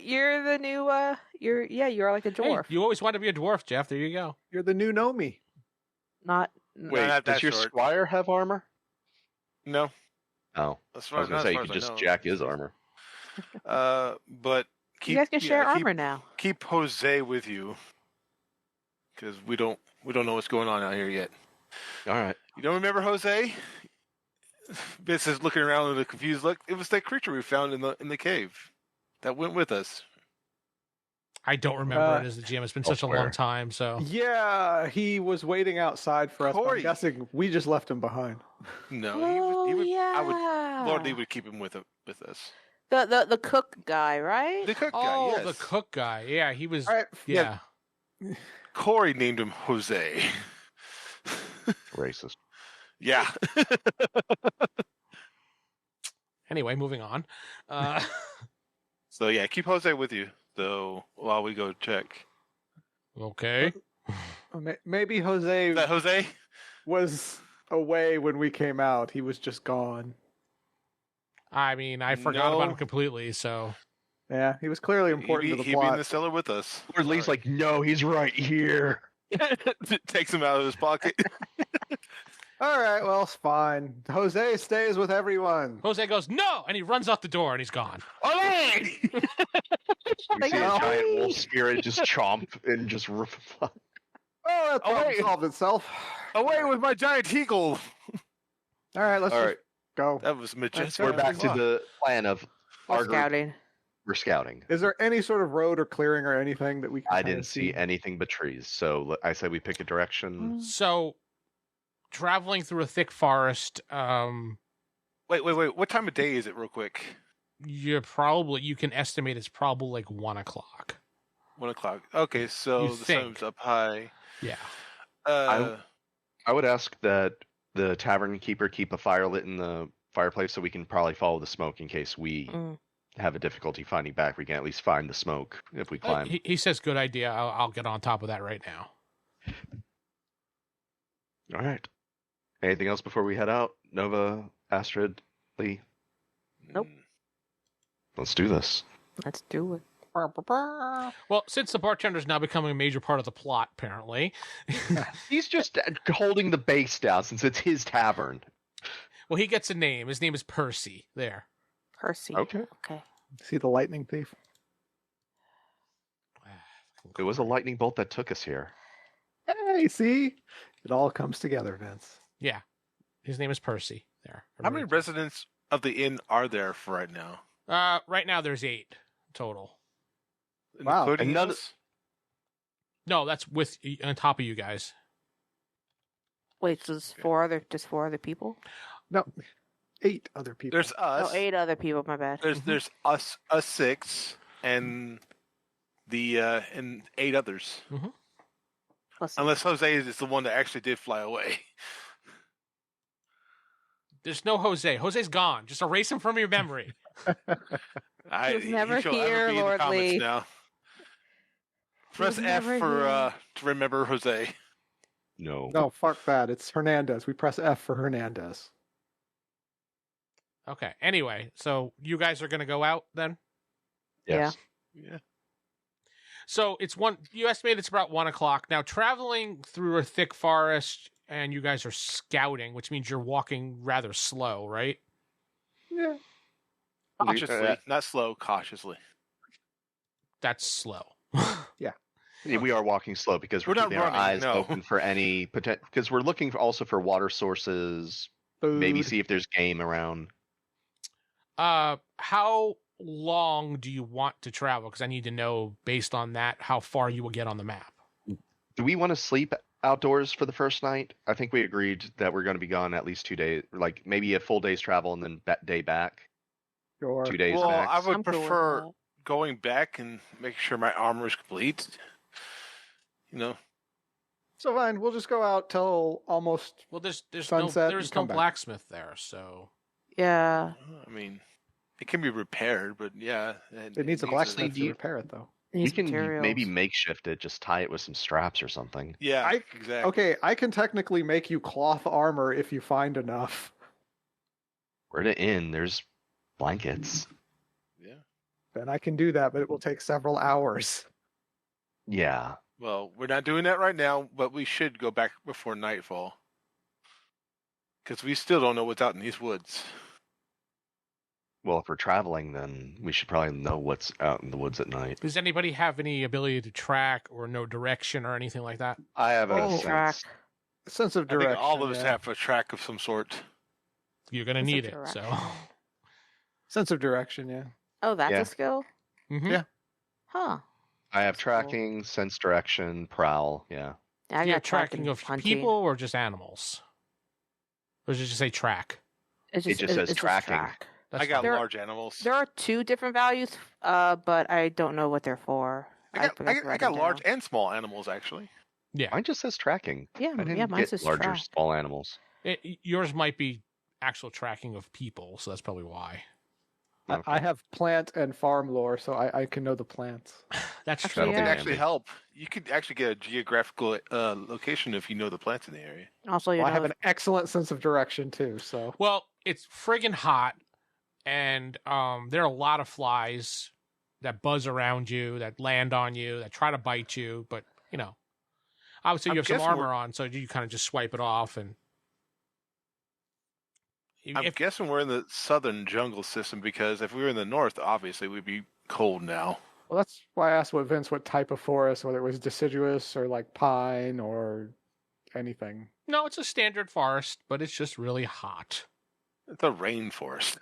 you're the new you're like a Hey, dwarf. you always wanted to be a dwarf, Jeff. There you go. You're the new Nomi. Not Wait, not does that your short. squire have armor? No. Oh, As I far was going to say, you not as could far as just I know. jack his armor. But keep, you guys can share keep, armor now. Keep Jose with you, because we don't know what's going on out here yet. All right. You don't remember Jose? Vince is looking around with a confused look. It was that creature we found in the cave that went with us. I don't remember it as the GM. It's been such a long elsewhere. time. So Yeah, he was waiting outside for us. But I'm Corey. guessing we just left him behind. No, Oh, he would. yeah. I would. Lord Lee would keep him with us. The cook guy, right? The cook guy. oh, Yes. the cook guy. Yeah, he was. All right. Yeah. Corey named him Jose. Racist. Yeah. Anyway, moving on. So yeah, keep Jose with you. So while we go check. Okay. Maybe Jose Is that Jose? was away when we came out. He was just gone. I mean, I forgot No. about him completely. So Yeah, he was clearly important to the He'd be in plot. the cellar with us. Lord Lee's like, no, he's right here. Takes him out of his pocket. All right, well, it's fine. Jose stays with everyone. Jose goes, no! And he runs out the door and he's gone. We see a Like, giant wolf "Ollie!" spirit just chomp and just rip him up. Oh, that problem wait. solved itself. Away with my giant eagle. All right, let's All just right, go. That was majestic. we're back to the plan of Or our group. scouting. We're scouting. Is there any sort of road or clearing or anything that we can I kinda didn't see anything but trees, so I said we pick a direction. So, traveling through a thick forest, Wait. What time of day is it, real quick? you can estimate it's probably like 1 o'clock. 1 o'clock. Okay, so You the think. sun's up high. Yeah. I would ask that the tavern keeper keep a fire lit in the fireplace so we can probably follow the smoke in case we Mm. have a difficulty finding back. We can at least find the smoke if we climb. He says, good idea. I'll get on top of that right now. All right. Anything else before we head out? Nova, Astrid, Lee? Nope. Let's do this. Let's do it. Well, since the bartender's now becoming a major part of the plot, apparently. He's just holding the base down since it's his tavern. Well, he gets a name. His name is Percy. There. Percy. Okay. Okay. See the lightning thief? It was a lightning bolt that took us here. Hey, see? It all comes together, Vince. Yeah. His name is Percy. There. How many residents of the inn are there for right now? Right now there's 8 total. Wow. Including And none- us? No, that's with on top of you guys. Wait, so there's just 4 other people? No, 8 other people. There's us. Oh, 8 other people. My bad. There's us 6, and and 8 others. Plus, Unless Jose is the one that actually did fly away. There's no Jose. Jose's gone. Just erase him from your memory. He was never shall here, be in the Lord comments Lee. now. He Press was F never for here. to remember Jose. No. No, fuck that. It's Hernandez. We press F for Hernandez. Okay. Anyway, so you guys are going to go out then? Yes. Yeah. So you estimate it's about 1:00. Now, traveling through a thick forest and you guys are scouting, which means you're walking rather slow, right? Yeah. Cautiously, not slow, cautiously. That's slow. Yeah, we are walking slow because we're We're not keeping our running, eyes no. open for any potential. Because we're looking also for water sources. Maybe Food. see if there's game around. How long do you want to travel? Because I need to know, based on that, how far you will get on the map. Do we want to sleep outdoors for the first night? I think we agreed that we're going to be gone at least 2 days, like maybe a full day's travel and then day back. Sure. 2 days Well, max. I would I'm cool with prefer that. going back and making sure my armor is complete. You know, So fine, we'll just go out till almost. Well, there's Sunset no and come back. blacksmith there, so Yeah. I mean, it can be repaired, but yeah, It needs a blacksmith do to you- repair it, though. we Needs can materials. maybe makeshift it, just tie it with some straps or something. Yeah, I- exactly. Okay, I can technically make you cloth armor if you find enough. We're at an inn. There's blankets. Yeah. Then I can do that, but it will take several hours. Yeah. Well, we're not doing that right now, but we should go back before nightfall. Because we still don't know what's out in these woods. Well, if we're traveling, then we should probably know what's out in the woods at night. does anybody have any ability to track or know direction or anything like that? I have a Oh, sense. track. Sense of I direction. think all of us yeah. have a track of some sort. You're going to Sense of need it, so. direction. Sense of direction, yeah. Oh, that's Yeah. a skill? Mhm. Yeah. Huh. I have That's cool. tracking, sense direction, prowl. Yeah. Yeah, I Do you got have tracking of hunting. people or just animals? Or does it just say track? It's It just says it's tracking. track. That's I got fine. There- large animals. There are 2 different values, but I don't know what they're for. I forgot to got write them large down. and small animals, actually. Yeah. Mine just says tracking. Yeah, I didn't yeah, mine get says larger, track. small animals. Yours might be actual tracking of people, so that's probably why. Okay. I have plant and farm lore, so I can know the plants. That's Actually, true. That'll It be can yeah. actually handy. help. You could actually get a geographical location if you know the plants in the area. Also, you Well, I know, have an excellent sense of direction, too, so. Well, it's friggin' hot, and there are a lot of flies that buzz around you, that land on you, that try to bite you, but, obviously I'm you have some guessing armor we're- on, so you kind of just swipe it off, and... I'm If, guessing we're in the southern jungle system because if we were in the north, obviously we'd be cold now. Well, that's why I asked what type of forest, whether it was deciduous or like pine or anything. no, it's a standard forest, but it's just really hot. It's a rainforest.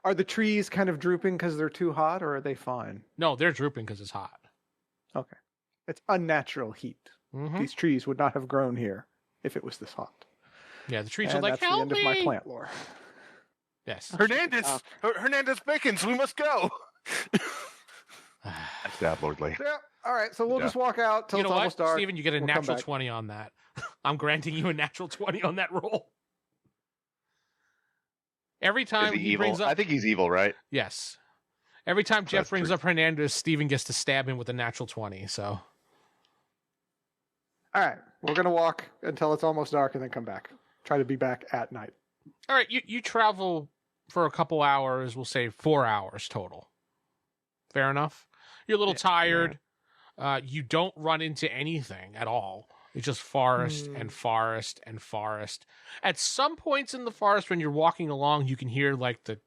Are the trees kind of drooping because they're too hot, or are they fine? No, they're drooping because it's hot. Okay. It's unnatural heat. Hmm. These trees would not have grown here if it was this hot. Yeah, the trees And are like, that's the help end me! of my plant lore. Yes. Hernandez! Hernandez Bacons, we must go! Stab Lordly. Yeah. All right. So we'll Yeah. just walk out till You know it's what, almost dark. Steven? You get a We'll come natural back. 20 on that. I'm granting you a natural 20 on that roll. Every Is time he he evil? brings up... I think he's evil, right? Yes. Every time Jeff That's brings true. up Hernandez, Steven gets to stab him with a natural 20, so... All right. We're gonna walk until it's almost dark and then come back. try to be back at night. All right, you travel for a couple hours. We'll say 4 hours total. Fair enough. You're a little tired. You don't run into anything at all. It's just forest and forest and forest. At some points in the forest, when you're walking along, you can hear like the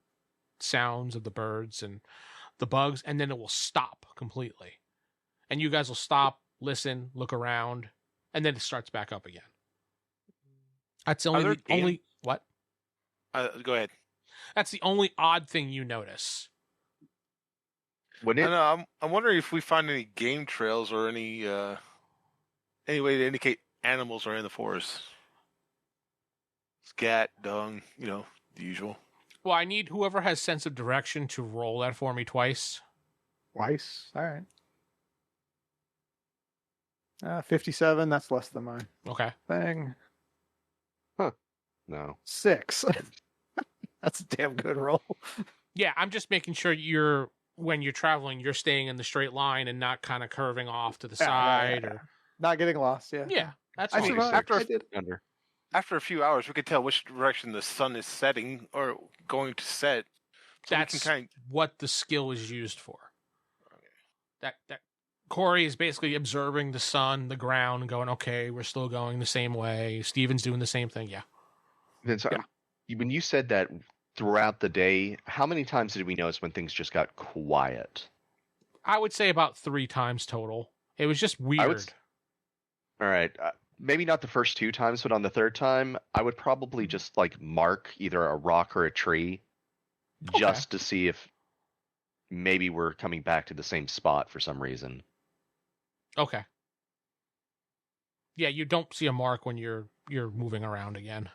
sounds of the birds and the bugs, and then it will stop completely. And you guys will stop, listen, look around, and then it starts back up again. That's only what? Go ahead. That's the only odd thing you notice. When I it, know, I'm wondering if we find any game trails or any way to indicate animals are in the forest. Scat, dung, the usual. Well, I need whoever has sense of direction to roll that for me twice. Twice? All right. 57, that's less than mine. Okay. Thing. no. 6. That's a damn good roll. Yeah, I'm just making sure when you're traveling, you're staying in the straight line and not kind of curving off to the side or Not getting lost, yeah. yeah. That's I fine. survived. I did. Under. After a few hours, we can tell which direction the sun is setting or going to set. So we That's can what the skill is used for. That Corey is basically observing the sun, the ground, and going, okay, we're still going the same way. Steven's doing the same thing. Yeah. Vince, when you said that throughout the day, how many times did we notice when things just got quiet? I would say about 3 times total. It was just weird. All right. Maybe not the first 2 times, but on the third time, I would probably just mark either a rock or a tree just to see if maybe we're coming back to the same spot for some reason. Okay. Yeah, you don't see a mark when you're moving around again.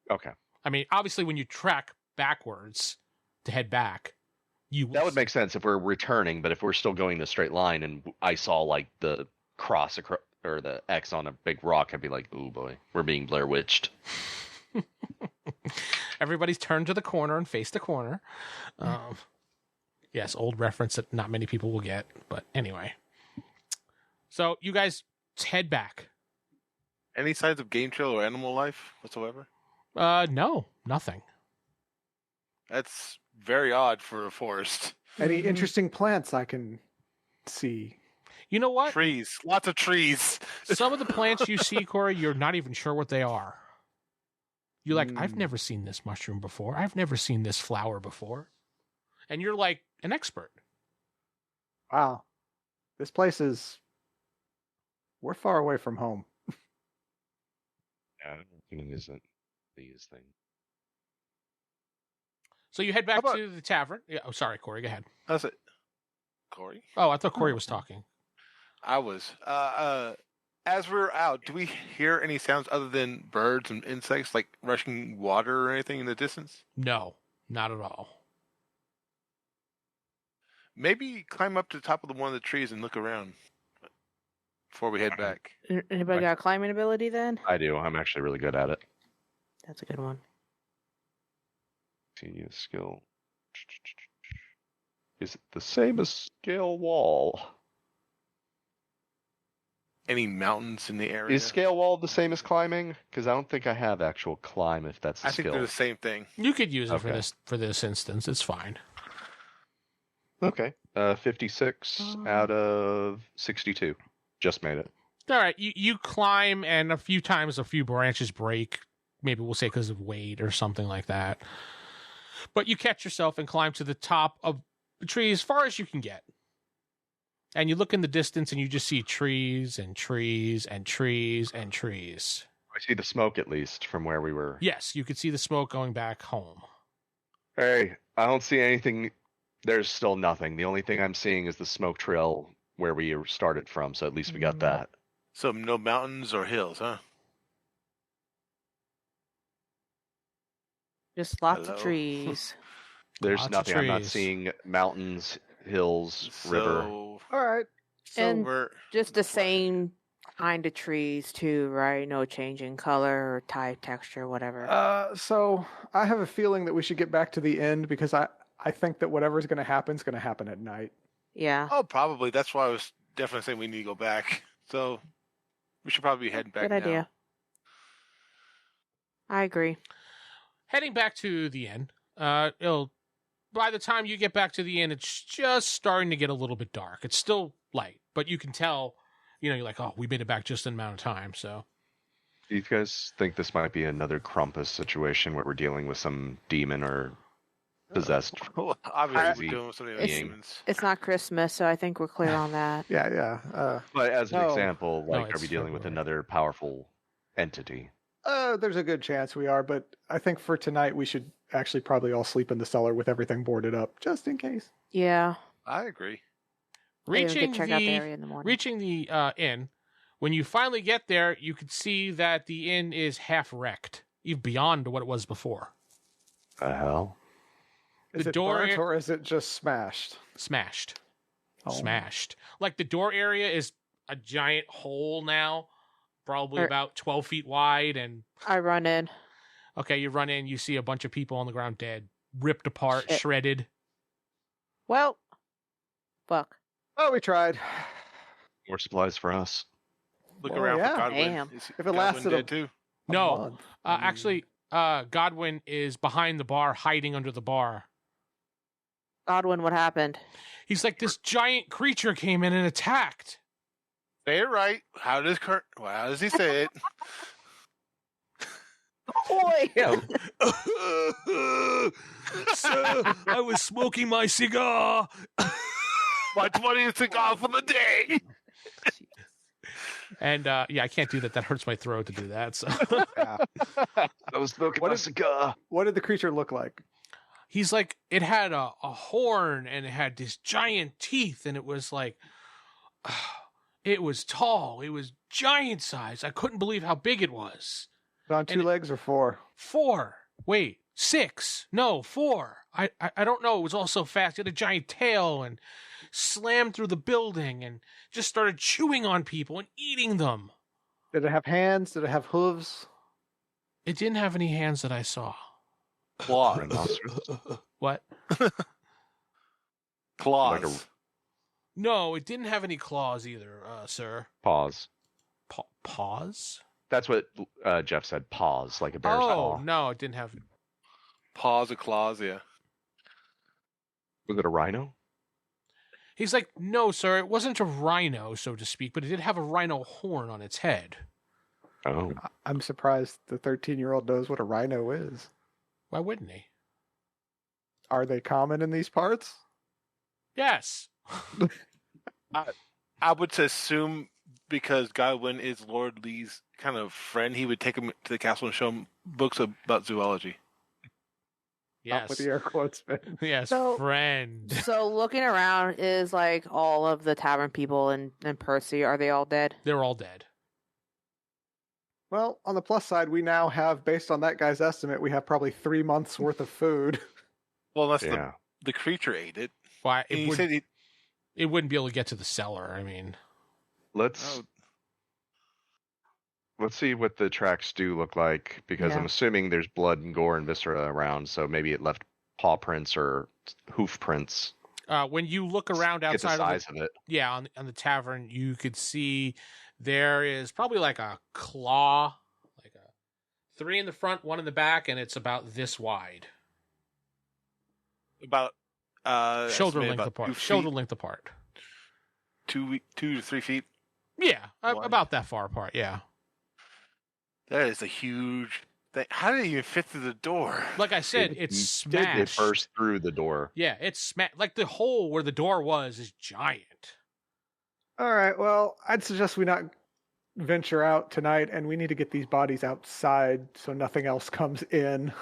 Okay. I mean, obviously, when you track backwards to head back, that would make sense if we're returning, but if we're still going the straight line and I saw the cross or the X on a big rock, I'd be like, "Oh boy, we're being Blair Witched." Everybody's turned to the corner and face the corner. Yes, old reference that not many people will get, but anyway. So you guys head back. Any signs of game trail or animal life whatsoever? No, nothing. That's very odd for a forest. Any interesting plants I can see? You know what? Trees, lots of trees. Some of the plants you see, Corey, you're not even sure what they are. You're like, I've never seen this mushroom before. I've never seen this flower before. And you're like an expert. Wow. This place is... We're far away from home. Yeah, it isn't these things. So you head back to the tavern. Yeah. Oh, sorry, Corey. Go ahead. That's it. Corey? Oh, I thought Corey was talking. I was. As we're out, do we hear any sounds other than birds and insects, like rushing water or anything in the distance? No, not at all. Maybe climb up to the top of one of the trees and look around before we head back. Anybody got a climbing ability then? I do. I'm actually really good at it. That's a good one. See skill. Is it the same as scale wall? Any mountains in the area? Is scale wall the same as climbing? Because I don't think I have actual climb. If that's the I think skill. they're the same thing. You could use it for this instance. It's fine. Okay. 56 out of 62. Just made it. All right. You climb, and a few times a few branches break. Maybe we'll say because of weight or something like that. But you catch yourself and climb to the top of the tree as far as you can get. And you look in the distance and you just see trees and trees and trees and trees. I see the smoke at least from where we were. Yes, you could see the smoke going back home. Hey, I don't see anything. There's still nothing. The only thing I'm seeing is the smoke trail where we started from, so at least we got that. So no mountains or hills, huh? Just lots Hello? of trees. There's Lots of nothing. I'm not trees. seeing mountains, hills, river. All right. So And we're Just the same kind of trees too, right? No change in color or type, texture, whatever. So I have a feeling that we should get back to the end because I think that whatever's going to happen at night. Yeah. Oh, probably. That's why I was definitely saying we need to go back. So we should probably be heading back Good now. idea. I agree. Heading back to the inn, by the time you get back to the inn, it's just starting to get a little bit dark. It's still light, but you can tell, you're like, oh, we made it back just in an amount of time, so. Do you guys think this might be another Krampus situation where we're dealing with some demon or possessed? Well, obviously, Crazy we're doing something with being. demons. It's not Christmas, so I think we're clear on that. Yeah. But as an No. example, No, like, are it's we dealing with February. another powerful entity? There's a good chance we are, but I think for tonight we should actually probably all sleep in the cellar with everything boarded up, just in case. Yeah. I agree. Maybe we could Reaching check out the area in the morning. reaching the inn, when you finally get there, you can see that the inn is half wrecked, even beyond what it was before. The hell? Is The it door burnt a- or is it just smashed? Smashed. Oh. Smashed. Like the door area is a giant hole now, probably Er- about 12 feet wide. And I run in. okay, you run in, you see a bunch of people on the ground dead, ripped apart, Shit. shredded. Well, fuck. Oh, we tried. More supplies for us. Look Well, around yeah. for Godwin. Damn. Is If it Godwin lasted dead too? A No, month. actually, Godwin is behind the bar, hiding under the bar. Godwin, what happened? He's like, this giant creature came in and attacked. Say it right. How does he say it? Boy! Sir, I was smoking my cigar. My 20th cigar for the day. And yeah, I can't do that. That hurts my throat to do that. So Yeah. I was smoking What my is- cigar. What did the creature look like? he's like, it had a horn and it had these giant teeth, and it was like, it was tall. It was giant size. I couldn't believe how big it was. On two And it- legs or four? 4. Wait, 6. No, 4. I don't know. It was all so fast. It had a giant tail and slammed through the building and just started chewing on people and eating them. Did it have hands? Did it have hooves? It didn't have any hands that I saw. Claws. Rhinoceros. What? Claws. Like a- No, it didn't have any claws either, sir. Pause. Paws? That's what Geoff said. Pause, like a bear's Oh, paw. no, it didn't have. Paws or claws, yeah. Was it a rhino? He's like, no, sir, it wasn't a rhino, so to speak, but it did have a rhino horn on its head. Oh, I'm surprised the 13-year-old knows what a rhino is. Why wouldn't he? Are they common in these parts? Yes. I would assume because Godwin is Lord Lee's kind of friend, he would take him to the castle and show him books about zoology. Not Yes. with the air quotes, man. Yes, So- friend. So looking around is like all of the tavern people in Percy. Are they all dead? They're all dead. Well, on the plus side, we now have, based on that guy's estimate, we have probably 3 months worth of food. Well, unless yeah. the creature ate it. Why? And It, he said it wouldn't be able to get to the cellar. I mean, Let's oh, let's see what the tracks do look like, because Yeah. I'm assuming there's blood and gore and viscera around, so maybe it left paw prints or hoof prints. when you look around Get the outside size of it. yeah, on the tavern, you could see there is probably like a claw, like a 3 in the front, 1 in the back, and it's about this wide, about shoulder estimate length about apart. 2 feet, Shoulder length apart. 2 to 3 feet. Yeah, Wide. about that far apart. Yeah. That is a huge thing. How did it even fit through the door? Like I said, It it's It smashed. burst through the door. Yeah, it's smashed. Like the hole where the door was is giant. All right, well, I'd suggest we not venture out tonight, and we need to get these bodies outside so nothing else comes in.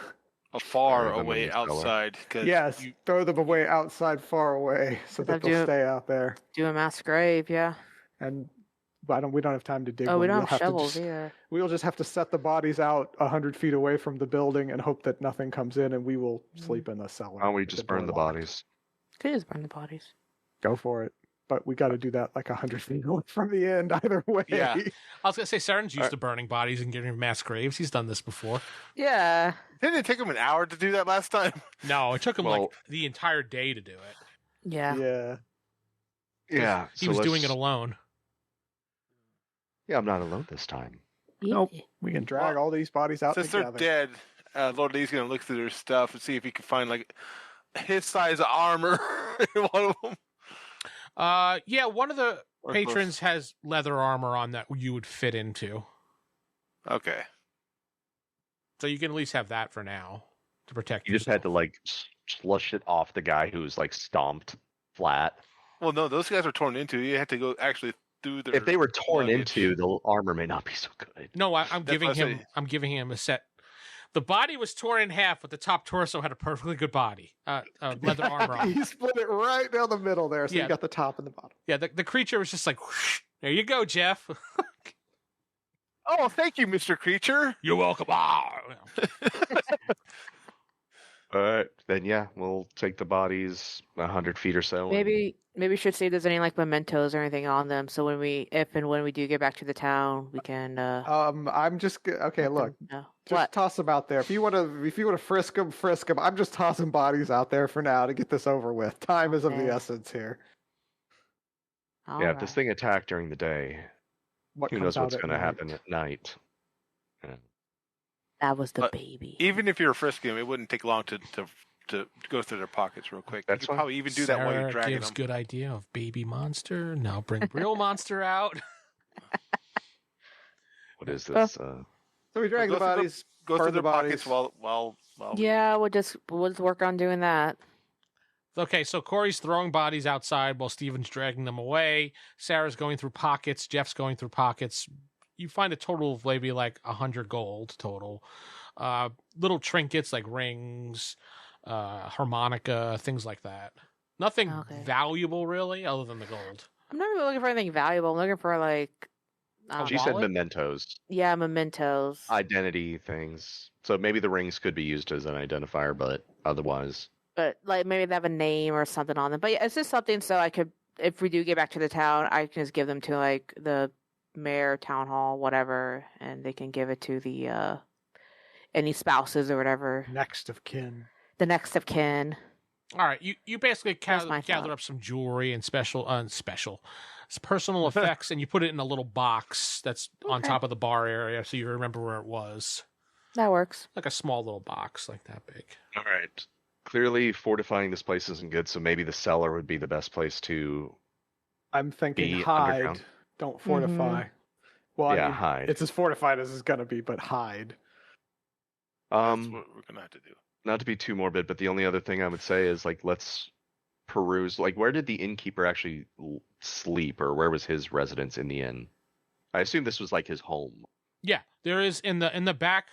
Far Throw them in away the cellar. outside. 'Cause Yes, you- throw them away outside far away so that I'll they'll do it. stay out there. Do a mass grave, yeah. And we don't have time to dig Oh, we one. don't have shovels to either. we'll just have to set the bodies out 100 feet away from the building and hope that nothing comes in, and we will sleep in the cellar. Why don't we with just door burn the locked. bodies? Could just burn the bodies. Go for it. But we got to do that like 100 feet away from the end either way. Yeah. I was gonna say Seran's used to burning bodies and getting mass graves. He's done this before. Yeah. Didn't it take him an hour to do that last time? No, it took him like Well- the entire day to do it. Yeah. Yeah. Yeah. He so was doing it let's- alone. Yeah, I'm not alone this time. Nope. We can drag all these bodies out Since together. they're dead, Lord Lee's gonna look through their stuff and see if he can find like his size armor in one of them. Yeah, one of the Or patrons has leather armor on that you would fit into. Okay. So you can at least have that for now to protect You just had to yourself. like slush it off the guy who's like stomped flat. Well, no, those guys are torn into. You had to go actually through their. If they were torn luggage. into, the armor may not be so good. No, I'm That's giving what I him. say. I'm giving him a set. The body was torn in half, but the top torso had a perfectly good body. Leather armor on. He split it right down the middle there, so Yeah. you got the top and the bottom. Yeah, the creature was just like, whoosh, there you go, Geoff. Oh, thank you, Mr. Creature. You're welcome. Ah! All right, then yeah, we'll take the bodies 100 feet or so. and- Maybe we should see if there's any like mementos or anything on them. So if and when we do get back to the town, we can. I'm just okay. Look, No. just What? toss them out there. If you want to frisk them, frisk them. I'm just tossing bodies out there for now to get this over with. Time is of the Okay. essence here. Yeah, if this thing attacked during the day, What who comes knows what's out at going to night? happen at night? That was the But baby. Even if you're frisking them, it wouldn't take long to go through their pockets real quick. That's you could fine. probably even do that while you're Sarah dragging gives them. good idea of baby monster. Now bring real monster out. What is this? So we drag Go the through the- bodies. Go burn through the their pockets bodies. while Yeah, we'll just work on doing that. Okay, so Corey's throwing bodies outside while Steven's dragging them away. Sarah's going through pockets. Jeff's going through pockets. You find a total of maybe like 100 gold total. Little trinkets like rings, harmonica, things like that. Nothing Okay. valuable really, other than the gold. I'm not really looking for anything valuable. I'm looking for like, She said wallet? mementos, yeah, mementos. identity things. So maybe the rings could be used as an identifier, but otherwise, But like maybe they have a name or something on them. But yeah, it's just something so I could, if we do get back to the town, I can just give them to like the mayor, town hall, whatever, and they can give it to the any spouses or whatever, Next of kin. the next of kin. All right, you basically That's my gather thought. up some jewelry and personal effects, and you put it in a little box that's on Okay. top of the bar area, so you remember where it was. That works. Like a small little box, like that big. all right. Clearly, fortifying this place isn't good, so maybe the cellar would be the best place to. I'm thinking Be hide. underground. Don't fortify. Mm-hmm. Well, I Yeah, mean, hide. it's as fortified as it's gonna be, but hide. that's what we're gonna have to do. Not to be too morbid, but the only other thing I would say is like let's peruse. Like, where did the innkeeper actually sleep, or where was his residence in the inn? I assume this was like his home. Yeah, there is in the back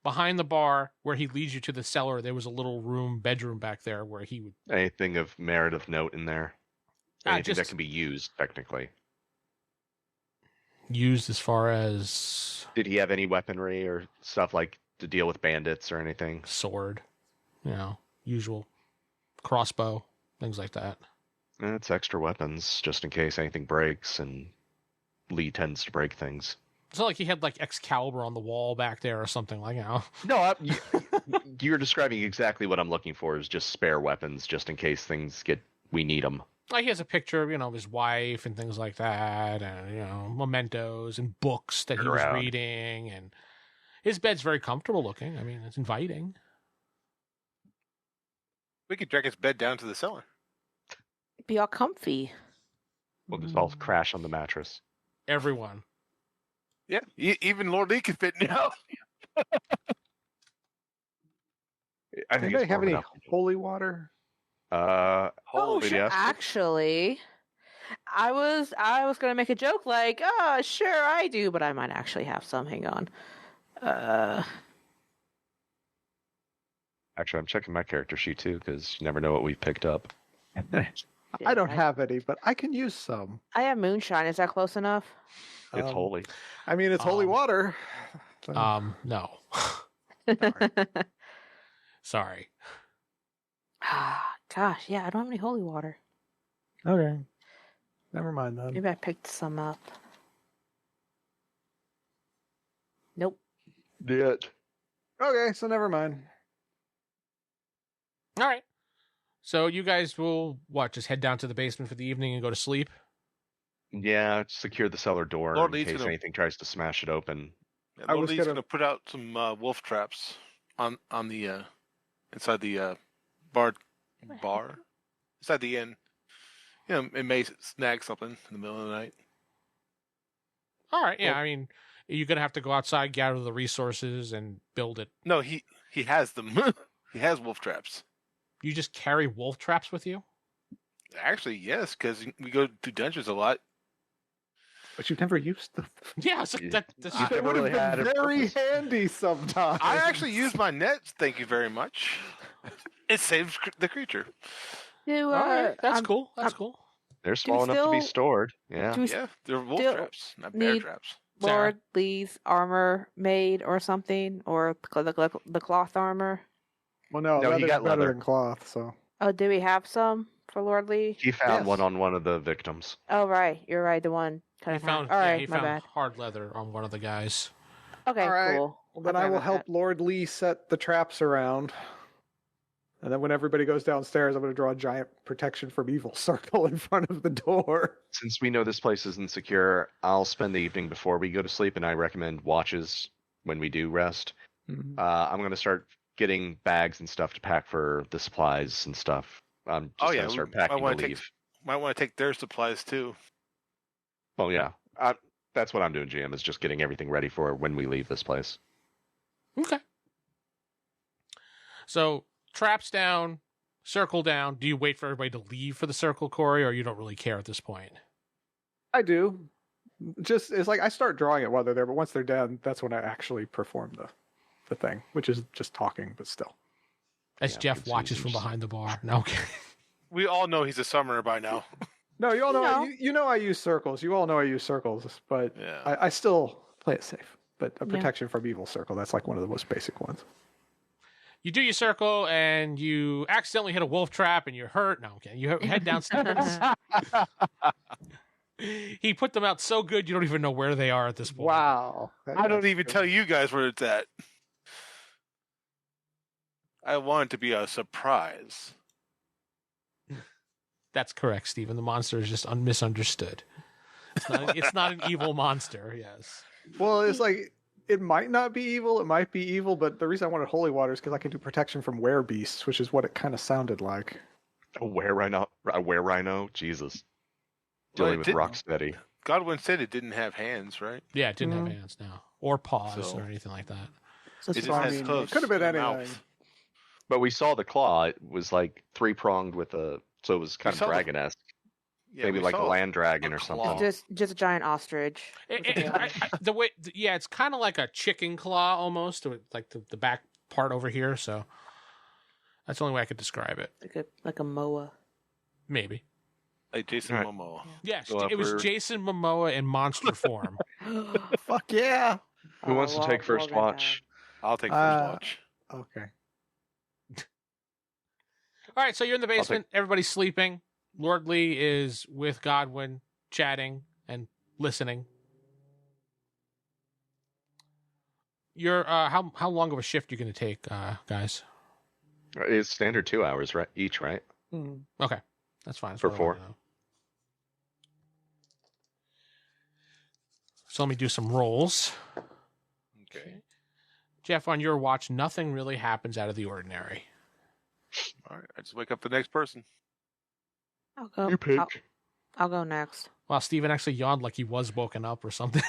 behind the bar where he leads you to the cellar. There was a little bedroom back there where he would. Anything of merit of note in there? Anything that just can be used technically? used as far as Did he have any weaponry or stuff like to deal with bandits or anything? sword, usual crossbow, things like that. It's extra weapons just in case anything breaks, and Lee tends to break things. It's not like he had like Excalibur on the wall back there or something like that. No, you're describing exactly what I'm looking for. Is just spare weapons, just in case we need them. Like he has a picture, of his wife and things like that, and mementos and books that he was Around. reading, and his bed's very comfortable looking. I mean, it's inviting. We could drag his bed down to the cellar. Be all comfy. We'll just all crash on the mattress. Everyone. Yeah, even Lord Lee could fit now. I think Anybody it's have warm any enough. holy water? Oh, Holy sure. yes. Actually, I was gonna make a joke like, "Oh, sure, I do," but I might actually have some. Hang on. Actually, I'm checking my character sheet too, because you never know what we've picked up. I don't have any, but I can use some. I have moonshine. Is that close enough? It's Um, holy. I mean, it's holy Um, water. So- No. Sorry. Ah, gosh, yeah, I don't have any holy water. okay. Never mind then. Maybe I picked some up. Nope. It. Okay, so never mind. All right. So you guys will just head down to the basement for the evening and go to sleep? Yeah, secure the cellar door Lord in Lee's case gonna- anything tries to smash it open. I was Lodi's gonna- gonna put out some wolf traps on the inside the bar inside the inn. You know, it may snag something in the middle of the night. All right, yeah. I mean, you're gonna have to go outside, gather the resources, and build it. No, he has them. He has wolf traps. You just carry wolf traps with you? Actually, yes, because we go to dungeons a lot. But you've never used them. Yeah, it's like that's It never would really have had been a very purpose. handy sometimes. I actually use my nets. Thank you very much. It saves the creature. Do, all right. That's I'm- cool. That's I'm- cool. They're small enough to be still- stored. Yeah. Do we Yeah, they're wolf still traps, not bear need- traps. Sarah? Lord Lee's armor made or something, or the cloth armor? Well, no, No, he leather's got better leather. than cloth. So Oh, do we have some for Lord Lee? He found Yes. one on one of the victims. Oh, right. You're right. The one He kind of. found, All yeah, right, he my found bad. hard leather on one of the guys. Okay, All right. cool. well, then I'll I will grab help that. Lord Lee set the traps around. And then when everybody goes downstairs, I'm going to draw a giant protection from evil circle in front of the door. Since we know this place isn't secure, I'll spend the evening before we go to sleep, and I recommend watches when we do rest. I'm going to start getting bags and stuff to pack for the supplies and stuff. I'm just Oh, going yeah, to start we might packing to wanna take- leave. Might want to take their supplies too. Well, yeah. That's what I'm doing, GM, is just getting everything ready for when we leave this place. Okay. So traps down, circle down. Do you wait for everybody to leave for the circle, Corey, or you don't really care at this point? I do. Just it's like I start drawing it while they're there, but once they're done, that's when I actually perform the thing, which is just talking, but still. As Yeah, Jeff it's watches from easy. behind the bar. No, okay. We all know he's a summoner by now. No, you all know No. you know I use circles. You all know I use circles, but Yeah. I still play it safe. But a Yeah. protection from evil circle, that's like one of the most basic ones. You do your circle and you accidentally hit a wolf trap and you're hurt. No, okay. You head downstairs. He put them out so good you don't even know where they are at this point. Wow. I don't even tell you guys where it's at. I want it to be a surprise. That's correct, Stephen. The monster is just misunderstood. It's not an evil monster, yes. Well, it's like it might not be evil, it might be evil, but the reason I wanted holy water is because I can do protection from werebeasts, which is what it kind of sounded like. A were-rhino? Jesus. Well, Dealing it with didn't- Rocksteady. Godwin said it didn't have hands, right? Yeah, it didn't have hands now. Or paws So- or anything like that. So It just So, I has mean, it hooves could have been and a anything. mouth. But we saw the claw. It was like three-pronged with a... So it was kind of saw the- dragon-esque. Yeah, Maybe we like a saw land dragon a or claw. something. just a giant ostrich. The way, yeah, it's kind of like a chicken claw almost, or like the back part over here. So that's the only way I could describe it. like a moa. Maybe. Like Jason Alright. Momoa. Yes, Go it was for- Jason Momoa in monster form. Fuck yeah. Who wants to take first watch? I'll take first Uh, watch. Okay. All right, so you're in the take- basement. Everybody's sleeping. Lord Lee is with Godwin, chatting and listening. You're how long of a shift you going to take, guys? It's standard 2 hours, right? Each, right? Hmm. Okay, that's fine. That's For what I four. wanna know. So let me do some rolls. Okay. Jeff, on your watch, nothing really happens out of the ordinary. All right. I just wake up the next person. I'll go. You pick. I'll go next. Wow, Steven actually yawned like he was woken up or something.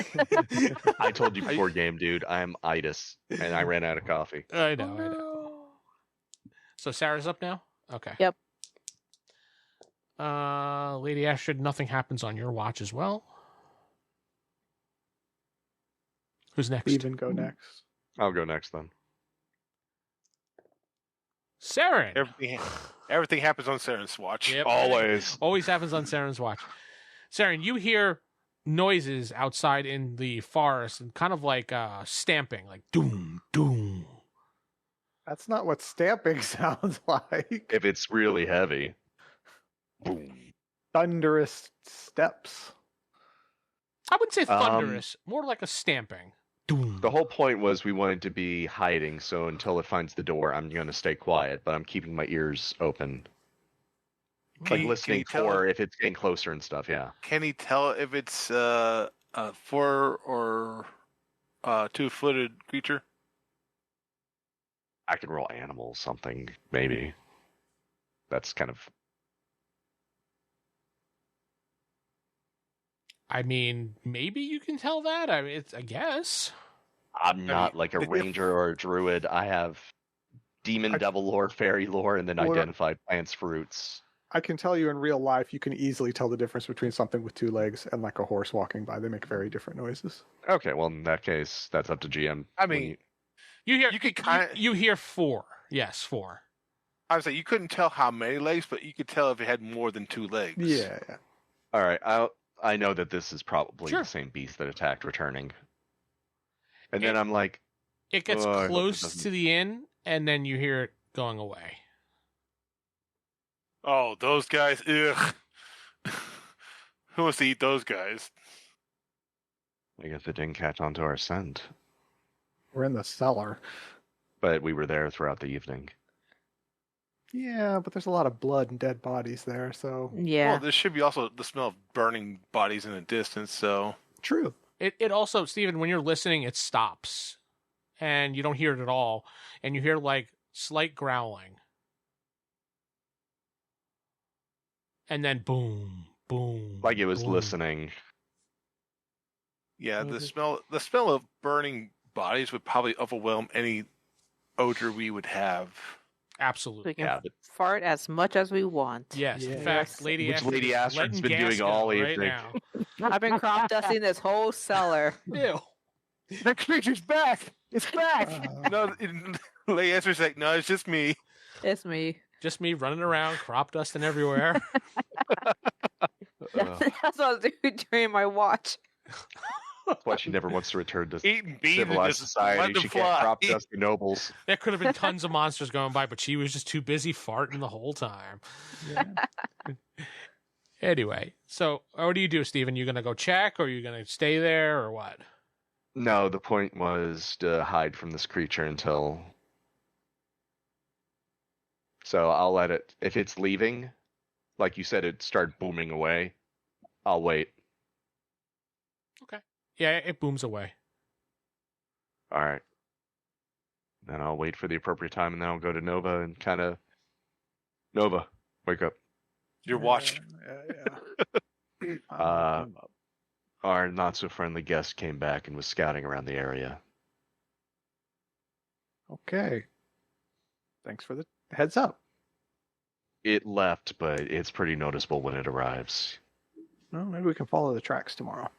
I told you before game, dude. I'm itis, and I ran out of coffee. I know. So Sarah's up now? Okay. Yep. Lady Astrid, nothing happens on your watch as well. Who's next? Even go next. I'll go next then. Seran. Everything happens on Seren's watch. Yep. Always. Always happens on Seren's watch. Saren, you hear noises outside in the forest and kind of like stamping, like doom, doom. That's not what stamping sounds like. If it's really heavy. Boom. Thunderous steps. I wouldn't say thunderous, more like a stamping. Doom. The whole point was we wanted to be hiding, so until it finds the door, I'm going to stay quiet, but I'm keeping my ears open. Can Like you- listening can you tell- for if it's getting closer and stuff, yeah. Can he tell if it's 4 or two-footed creature? I could roll animal something, maybe. That's kind of... I mean, maybe you can tell that. I mean, I guess. I'm not like a ranger or a druid. I have demon, devil lore, fairy lore, and then identified plants, fruits. I can tell you in real life, you can easily tell the difference between something with 2 legs and like a horse walking by. They make very different noises. Okay, well, in that case, that's up to GM. I mean, you hear 4. Yes, 4. I would say you couldn't tell how many legs, but you could tell if it had more than 2 legs. Yeah. All right, I know that this is probably the same beast that attacked returning. And then I'm like... It gets close to the inn, and then you hear it going away. Oh, those guys. Ugh. Who wants to eat those guys? I guess it didn't catch on to our scent. We're in the cellar. But we were there throughout the evening. Yeah, but there's a lot of blood and dead bodies there, so... Yeah. Well, there should be also the smell of burning bodies in the distance, so... True. It also, Stephen, when you're listening, it stops. And you don't hear it at all. And you hear, like, slight growling. And then boom, boom. Like it was boom. listening. Yeah, the smell of burning bodies would probably overwhelm any odor we would have. Absolutely. We can fart as much as we want. Yes. In fact, Lady Astrid's been doing all evening. Right now. I've been crop dusting this whole cellar. Ew. The creature's back! It's back! No, Lady Astrid's like, no, it's just me. It's me. Just me running around, crop dusting everywhere. That's what I was doing during my watch. That's why she never wants to return to Eating beans civilized society. She can't crop dust the nobles. There could have been tons of monsters going by, but she was just too busy farting the whole time. Yeah. Anyway, so what do you do, Stephen? You going to go check, or are you going to stay there, or what? No, the point was to hide from this creature until... So I'll let it... If it's leaving, like you said, it started booming away, I'll wait. Okay. Yeah, it booms away. All right. Then I'll wait for the appropriate time, and then I'll go to Nova and kind of... Nova, wake up. Your watch. Yeah. Our not-so-friendly guest came back and was scouting around the area. Okay. Thanks for the heads up. It left, but it's pretty noticeable when it arrives. Well, maybe we can follow the tracks tomorrow.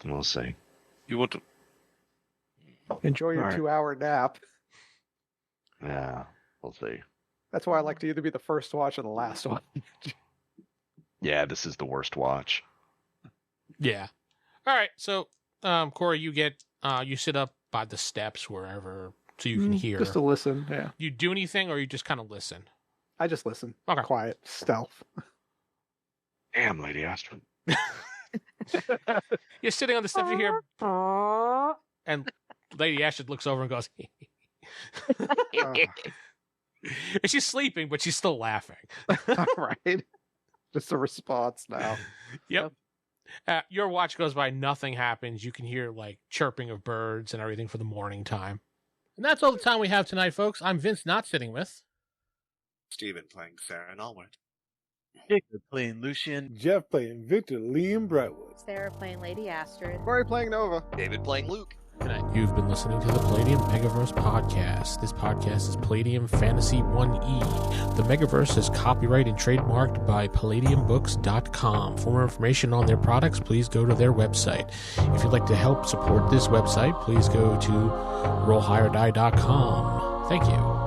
We'll see. You want to... Enjoy your 2-hour nap. Yeah, we'll see. That's why I like to either be the first watch or the last one. Yeah, this is the worst watch. Yeah. All right. So, Corey, you sit up by the steps wherever so you can hear. Just to listen, yeah. You do anything, or you just kind of listen? I just listen. Okay. Quiet, stealth. Damn, Lady Astrid. You're sitting on the steps, you hear... And Lady Astrid looks over and goes... And she's sleeping, but she's still laughing. All right. Just a response now. Yep. Your watch goes by, nothing happens. You can hear like chirping of birds and everything for the morning time. And that's all the time we have tonight, folks. I'm Vince, not sitting with Steven playing Seran Allward. Jakob playing Lucian. Geoff playing Victor Liam Brightwood. Sarah playing Lady Astrid. Corey playing Nova. David playing Luke. Good night. You've been listening to the Palladium Megaverse podcast. This podcast is Palladium Fantasy 1E. The Megaverse is copyright and trademarked by PalladiumBooks.com. For more information on their products, please go to their website. If you'd like to help support this website, please go to RollHigherDie.com. Thank you.